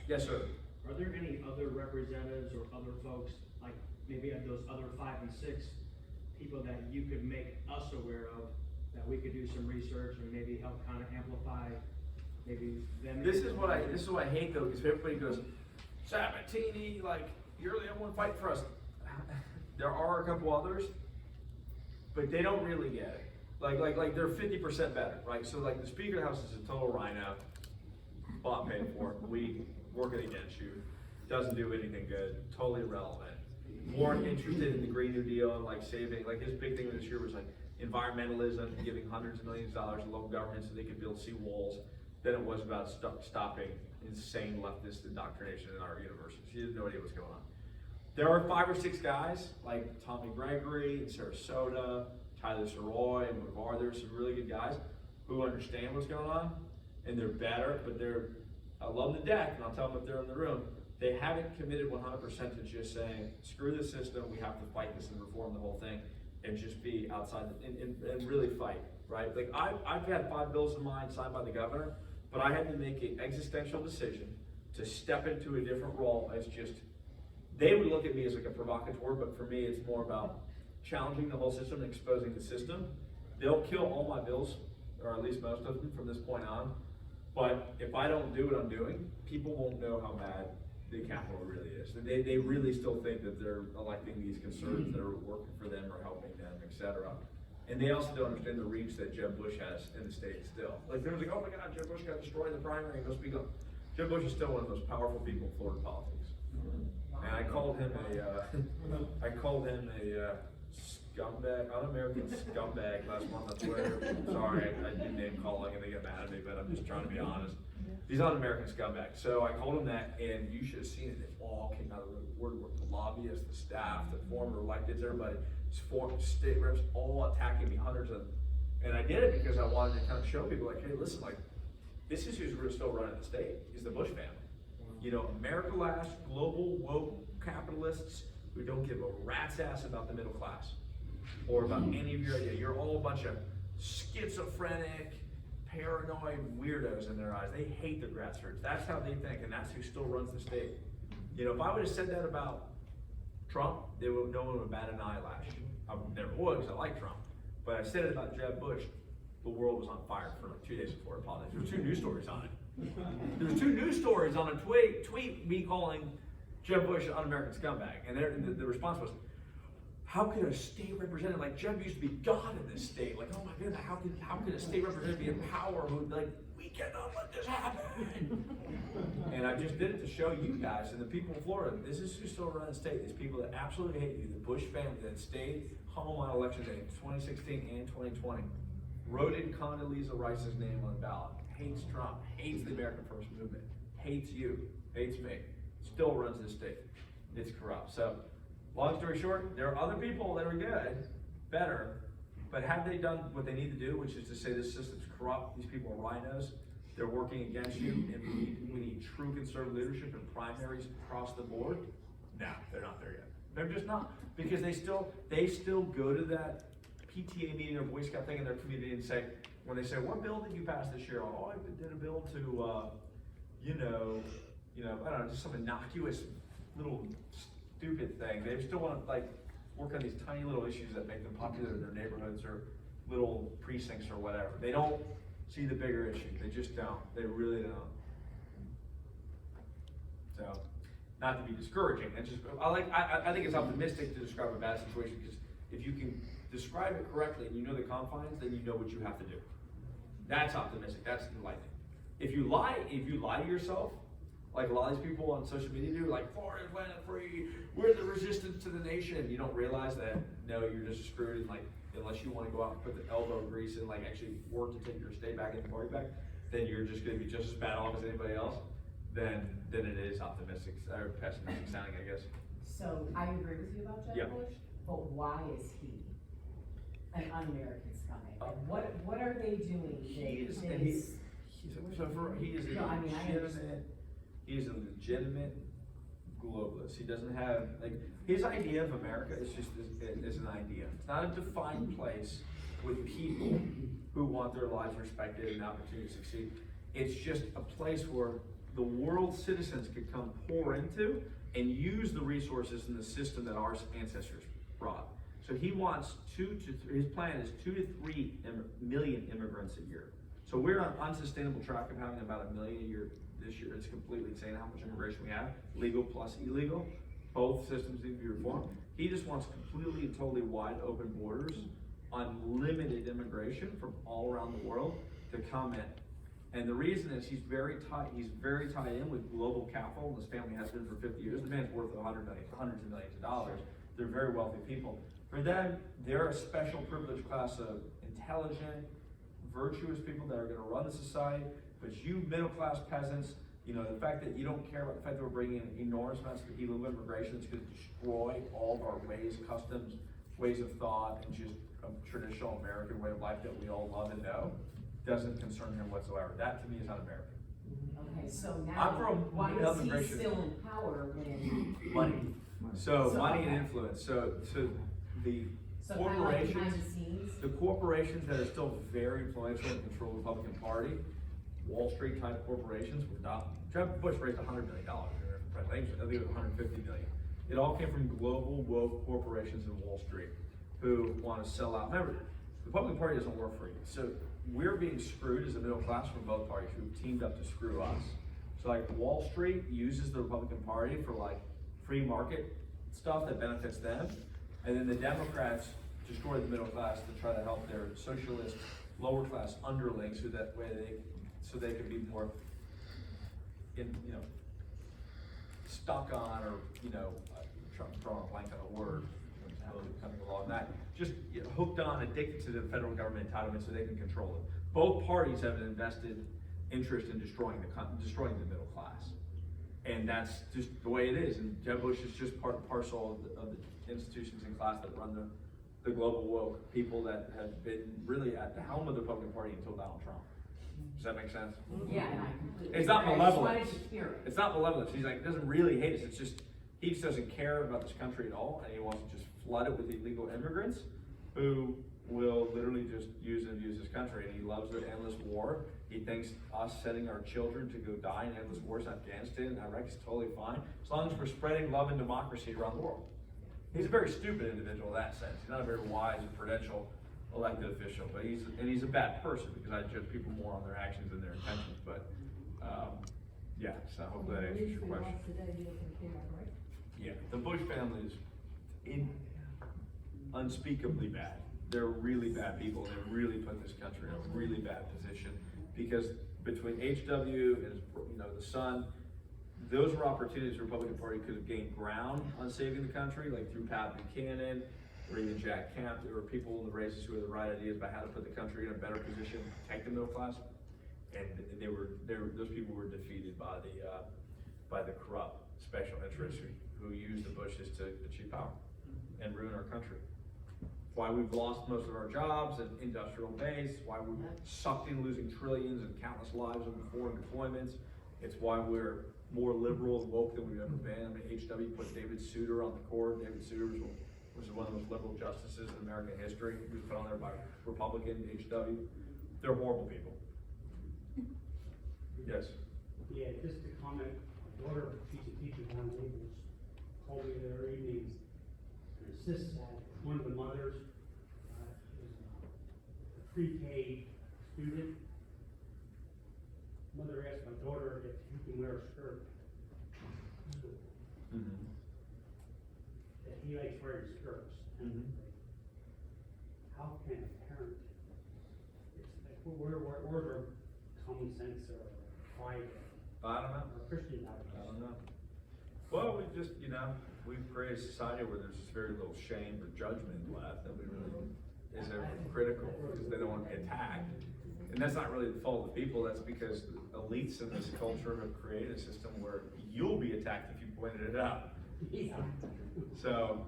Yes, sir. Are there any other representatives or other folks, like maybe of those other 5 and 6 people that you could make us aware of, that we could do some research and maybe help kind of amplify maybe them? This is what I hate though, because everybody goes, Sabatini, like, you're the one fighting for us. There are a couple others, but they don't really get it. Like they're 50% better, right? So like the Speaker of the House is a total rhino, bought paid for, we working against you, doesn't do anything good, totally irrelevant. More interested in the Green New Deal and like saving, like his big thing this year was like environmentalism, giving hundreds of millions of dollars to local governments so they could build seawalls, than it was about stopping insane leftist indoctrination in our universities. He had no idea what's going on. There are 5 or 6 guys like Tommy Gregory in Sarasota, Tyler Soroy and Brevard. There's some really good guys who understand what's going on, and they're better, but I love them to death, and I'll tell them if they're in the room. They haven't committed 100% to just saying, screw the system, we have to fight this and reform the whole thing, and just be outside and really fight, right? Like I've had 5 bills in mind signed by the governor, but I had to make an existential decision to step into a different role as just, they would look at me as like a provocateur, but for me it's more about challenging the whole system and exposing the system. They'll kill all my bills, or at least most of them from this point on, but if I don't do what I'm doing, people won't know how bad the Capitol really is. They really still think that they're electing these conservatives that are working for them or helping them, etc. And they also don't understand the reach that Jeb Bush has in the state still. Like there was like, oh my God, Jeb Bush got destroyed in the primary, he must be gone. Jeb Bush is still one of the most powerful people in Florida politics. And I called him a scumbag, un-American scumbag last month on Twitter. Sorry, I did name calling and they get mad at me, but I'm just trying to be honest. He's not an American scumbag. So I called him that, and you should have seen it. It all came out of the woodwork. The lobbyists, the staff, the former electeds, everybody, state reps, all attacking me, hundreds of them. And I did it because I wanted to kind of show people, like, hey, listen, like, this is who's still running the state, is the Bush family. You know, America last, global, woke capitalists who don't give a rat's ass about the middle class or about any of your idea. You're all a bunch of schizophrenic, paranoid weirdos in their eyes. They hate the grassroots. That's how they think, and that's who still runs the state. You know, if I would have said that about Trump, no one would bat an eyelash. I never would, because I like Trump. But I said it about Jeb Bush, the world was on fire for like 2 days before it politics. There were 2 news stories on it. There was 2 news stories on a tweet me calling Jeb Bush an un-American scumbag. And the response was, how could a state representative, like Jeb used to be God in this state, like, oh my goodness, how could a state representative be in power who, like, we cannot let this happen. And I just did it to show you guys and the people in Florida, this is who still run the state. These people that absolutely hate you, the Bush family that stayed home on election day, 2016 and 2020, wrote in Condoleezza Rice's name on the ballot, hates Trump, hates the American First Movement, hates you, hates me, still runs this state. It's corrupt. So, long story short, there are other people that are good, better, but have they done what they need to do, which is to say this system's corrupt, these people are rhinos, they're working against you, and we need true conservative leadership and primaries across the board? No, they're not there yet. They're just not, because they still go to that PTA meeting or Boy Scout thing in their community and say, when they say, what bill did you pass this year? Oh, I did a bill to, I don't know, just some innocuous little stupid thing. They still want to like work on these tiny little issues that make them popular in their neighborhoods or little precincts or whatever. They don't see the bigger issue. They just don't. They really don't. So, not to be discouraging. It's just I think it's optimistic to describe a bad situation because if you can describe it correctly and you know the confines, then you know what you have to do. That's optimistic. That's enlightening. If you lie to yourself, like a lot of these people on social media do, like, Florida's land free, we're the resistance to the nation. You don't realize that, no, you're just screwed, and like, unless you want to go out and put the elbow grease and like actually work to take your state back and the party back, then you're just going to be just as bad off as anybody else. Then it is optimistic, or pessimistic sounding, I guess. So I agree with you about Jeb Bush, but why is he an un-American scumbag? What are they doing? He is a legitimate globalist. He doesn't have, like, his idea of America is just is an idea. It's not a defined place with people who want their lives respected and opportunity to succeed. It's just a place where the world's citizens could come pour into and use the resources in the system that our ancestors brought. So he wants his plan is 2 to 3 million immigrants a year. So we're on unsustainable track of having about 1 million a year this year. It's completely insane how much immigration we have, legal plus illegal. Both systems need to be reformed. He just wants completely and totally wide open borders, unlimited immigration from all around the world to come in. And the reason is he's very tied in with global capital, and his family has been for 50 years. The man's worth hundreds of millions of dollars. They're very wealthy people. For them, they're a special privileged class of intelligent, virtuous people that are gonna run the society. But you middle-class peasants, you know, the fact that you don't care about the fact that we're bringing in enormous amounts of illegal immigration, it's gonna destroy all of our ways, customs, ways of thought, and just a traditional American way of life that we all love and know, doesn't concern him whatsoever. That to me is un-American. Okay, so I'm now, from why is he immigration. still in power when? Money. So So, money and okay. influence. So the So kind of like behind corporations, the scenes? the corporations that are still very influential and control the Republican Party, Wall Street type corporations, were not. Jeb Bush raised $100 million. I think it was $150 million. It all came from global woke corporations in Wall Street who want to sell out. Remember, the Republican Party doesn't work for you. So we're being screwed as a middle class from both parties who've teamed up to screw us. So like Wall Street uses the Republican Party for like free market stuff that benefits them. And then the Democrats destroy the middle class to try to help their socialist lower class underlings so that way they could be more stuck on, or drawing a blank on a word, coming along that, just hooked on, addicted to the federal government entitlement so they can control it. Both parties have an invested interest in destroying the middle class. And that's just the way it is. And Jeb Bush is just part and parcel of the institutions and class that run the global woke people that have been really at the helm of the Republican Party until Donald Trump. Does that make sense? Yeah, and I completely. It's not agree. I just malevolence. wanted to hear it. It's not malevolence. He's like, doesn't really hate us. It's just, he just doesn't care about this country at all, and he wants to just flood it with illegal immigrants who will literally just use and abuse this country. And he loves the endless war. He thinks us sending our children to go die in endless wars in Afghanistan and Iraq is totally fine, as long as we're spreading love and democracy around the world. He's a very stupid individual in that sense. He's not a very wise and prudential elected official, but he's a bad person, because I judge people more on their actions than their intentions. But yeah, so I hope that answers your question. Today, you don't care, right? Yeah, the Bush family is unspeakably bad. They're really bad people. They really put this country in a really bad position, because between HW and the son, those were opportunities the Republican Party could have gained ground on saving the country, like through Pat Buchanan or even Jack Kemp. There were people in the races who had the right ideas about how to put the country in a better position to protect the middle class, and those people were defeated by the corrupt special interests who used the Bushes to achieve power and ruin our country. Why we've lost most of our jobs and industrial base, why we're sucked in losing trillions and countless lives on foreign deployments. It's why we're more liberal and woke than we've ever been. I mean, HW put David Souter on the court. David Souter was one of the most liberal justices in American history. He was put on there by Republican HW. They're horrible people. Yes? Yeah, just to comment, my daughter, she's a teacher down in Naples, told me there evenings, her sister had, one of the mothers, is a pre-K student. Mother asked my daughter if you can wear a skirt. Mm-hmm. That he likes wearing skirts. Mm-hmm. How can a parent, it's like, where's our common sense or pride I don't know. or Christian I values? don't know. Well, we just, we've created a society where there's just very little shame or judgment left that we really is ever critical, because they don't want to be attacked. And that's not really the fault of the people. That's because the elites in this culture have created a system where you'll be attacked if you pointed it out. Yeah. So,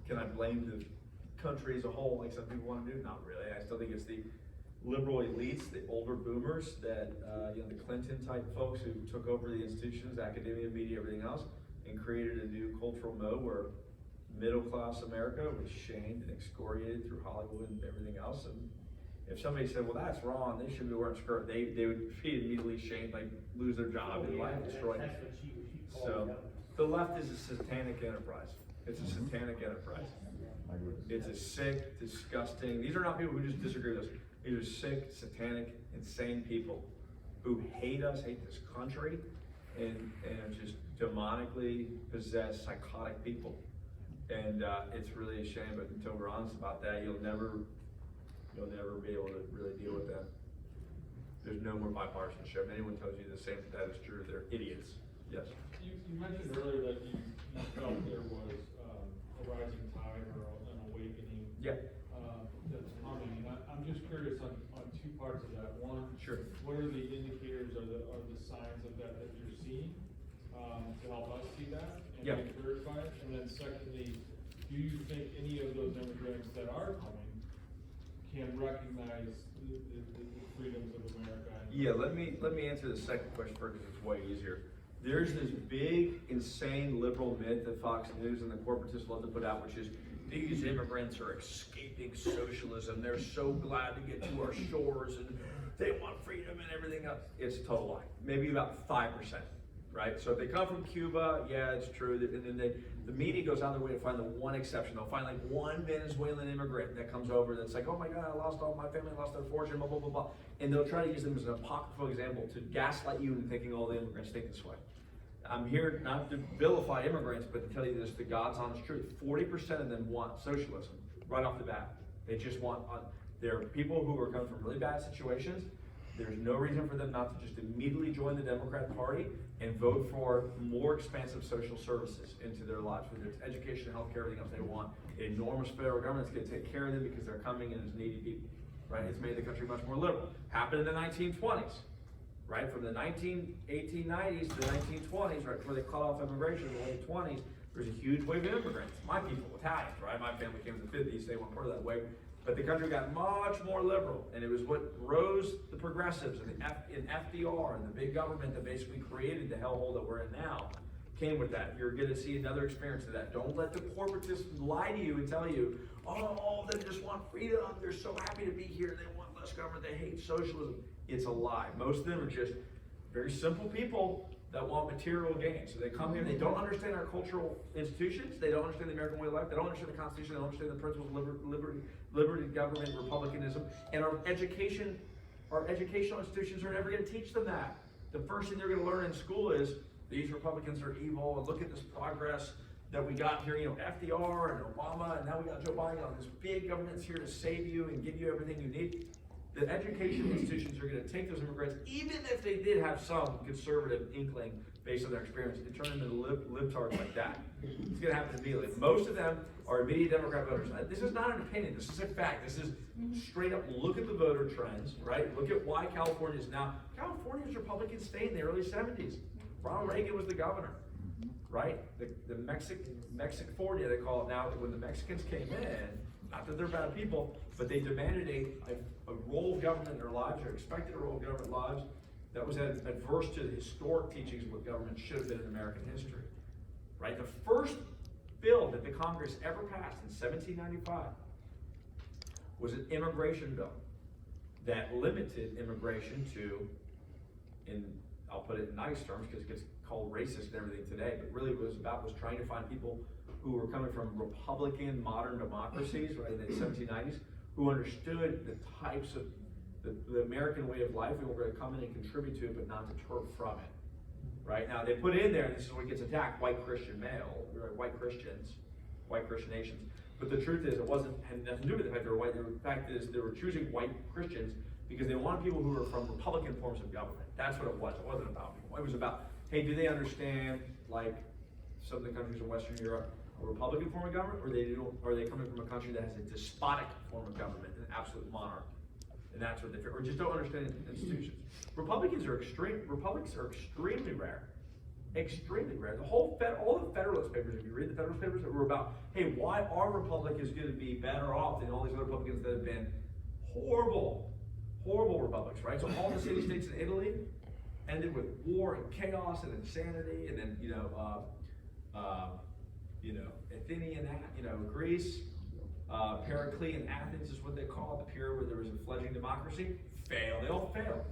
can I blame the country as a whole like some people want to do? Not really. I still think it's the liberal elites, the older boomers, that the Clinton type folks who took over the institutions, academia, media, everything else, and created a new cultural mode where middle class America was shamed and excoriated through Hollywood and everything else. And if somebody said, well, that's wrong, they should be wearing a skirt, they would be immediately shamed, like lose their job and life destroyed. That's what she called So it. the left is a satanic enterprise. It's a satanic enterprise. It's a sick, disgusting, these are not people who just disagree with us. These are sick, satanic, insane people who hate us, hate this country, and are just demonically possessed, psychotic people. And, it's really a shame, but until we're honest about that, you'll never be able to really deal with that. There's no more bipartisanship. Anyone tells you the same, that is true, they're idiots. Yes? You mentioned earlier that you felt there was a rising tide or an awakening. Yeah. That's coming, and I'm just curious on two parts of that. One, Sure. what are the indicators or the signs of that you're seeing to help us see that and Yeah. be encouraged by it? And then secondly, do you think any of those immigrants that are coming can recognize the freedoms of America? Yeah, let me answer the second question first because it's way easier. There's this big, insane liberal myth that Fox News and the corporatists love to put out, which is these immigrants are escaping socialism. They're so glad to get to our shores and they want freedom and everything else. It's a total lie. Maybe about 5%, right? So if they come from Cuba, yeah, it's true. And then the media goes out of their way to find the one exception. They'll find like one Venezuelan immigrant that comes over that's like, oh my God, I lost all my family, lost their fortune, blah, blah, blah, blah. And they'll try to use them as an apocryphal example to gaslight you into thinking all the immigrants think this way. I'm here not to vilify immigrants, but to tell you this, the God's honest truth. 40% of them want socialism right off the bat. They just want, they're people who are coming from really bad situations. There's no reason for them not to just immediately join the Democrat Party and vote for more expansive social services into their lives, whether it's education, healthcare, everything else they want. An enormous federal government's gonna take care of them because they're coming in as needy people, right? It's made the country much more liberal. Happened in the 1920s. Right, from the 1890s to the 1920s, right before they cut off immigration in the late 20s, there was a huge wave of immigrants. My people, Italians, right? My family came in the 50s, they weren't part of that wave. But the country got much more liberal, and it was what rose the progressives and FDR and the big government that basically created the hellhole that we're in now, came with that. You're gonna see another experience of that. Don't let the corporatists lie to you and tell you, oh, they just want freedom, they're so happy to be here, they want less government, they hate socialism. It's a lie. Most of them are just very simple people that want material gain. So they come here, they don't understand our cultural institutions, they don't understand the American way of life, they don't understand the Constitution, they don't understand the principles of liberty, government, republicanism, and our educational institutions are never going to teach them that. The first thing they're going to learn in school is these Republicans are evil, and look at this progress that we got here, FDR and Obama, and now we got Joe Biden, this big government's here to save you and give you everything you need. The education institutions are going to take those immigrants, even if they did have some conservative inkling based on their experience, and turn them into libtards like that. It's going to happen immediately. Most of them are immediate Democrat voters. This is not an opinion. This is a fact. This is straight up. Look at the voter trends, right? Look at why California is now. California's Republican state in the early 70s. Ronald Reagan was the governor, right? The Mexifornia, they call it now. When the Mexicans came in, not that they're bad people, but they demanded a role of government in their lives, or expected a role of government lives that was adverse to the historic teachings of what government should have been in American history, right? The first bill that the Congress ever passed in 1795 was an immigration bill that limited immigration to, I'll put it in nice terms because it gets called racist and everything today, but really what it was trying to find people who were coming from Republican modern democracies, right, in the 1790s, who understood the types of the American way of life and were going to come in and contribute to it, but not deter from it. Right? Now, they put in there, and this is what gets attacked, white Christian male, right, white Christians, white Christian nations. But the truth is, had nothing to do with the fact they were white. The fact is, they were choosing white Christians because they wanted people who were from Republican forms of government. That's what it was. It wasn't about people. It was about, hey, do they understand, like some of the countries in Western Europe, a Republican form of government, or are they coming from a country that has a despotic form of government, an absolute monarch? And that's what they or just don't understand institutions. Republicans are extremely rare. Extremely rare. All the Federalist Papers, if you read the Federalist Papers, were about, hey, why our republic is going to be better off than all these other republicans that have been horrible republics, right? So all the city-states in Italy ended with war and chaos and insanity, and then Athenian, Greece, Periclean Athens is what they call it, the period where there was a fledgling democracy. They all failed.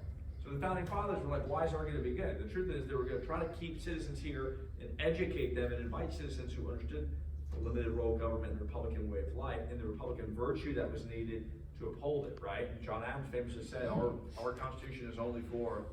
So the founding fathers were like, why is our going to be good? The truth is they were going to try to keep citizens here and educate them and invite citizens who understood the limited role of government and the Republican way of life and the Republican virtue that was needed to uphold it, right? And John Adams famously said, our Constitution is only for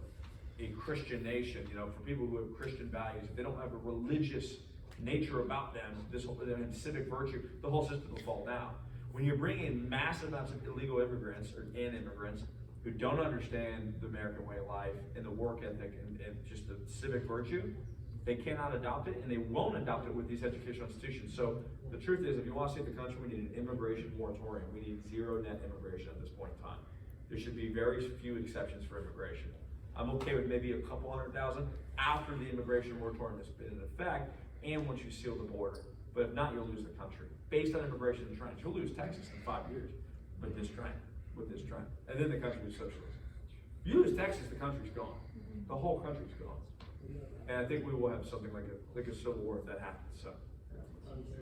a Christian nation, for people who have Christian values. If they don't have a religious nature about them, this whole, and civic virtue, the whole system will fall down. When you're bringing in massive amounts of illegal immigrants and immigrants who don't understand the American way of life and the work ethic and just the civic virtue, they cannot adopt it, and they won't adopt it with these educational institutions. So the truth is, if you want to save the country, we need an immigration moratorium. We need zero net immigration at this point in time. There should be very few exceptions for immigration. I'm okay with maybe a couple 100,000 after the immigration moratorium has been in effect, and once you seal the border. But if not, you'll lose the country. Based on immigration and trends, you'll lose Texas in 5 years with this trend. And then the country is socialist. If you lose Texas, the country's gone. The whole country's gone. And I think we will have something like a civil war if that happens, so.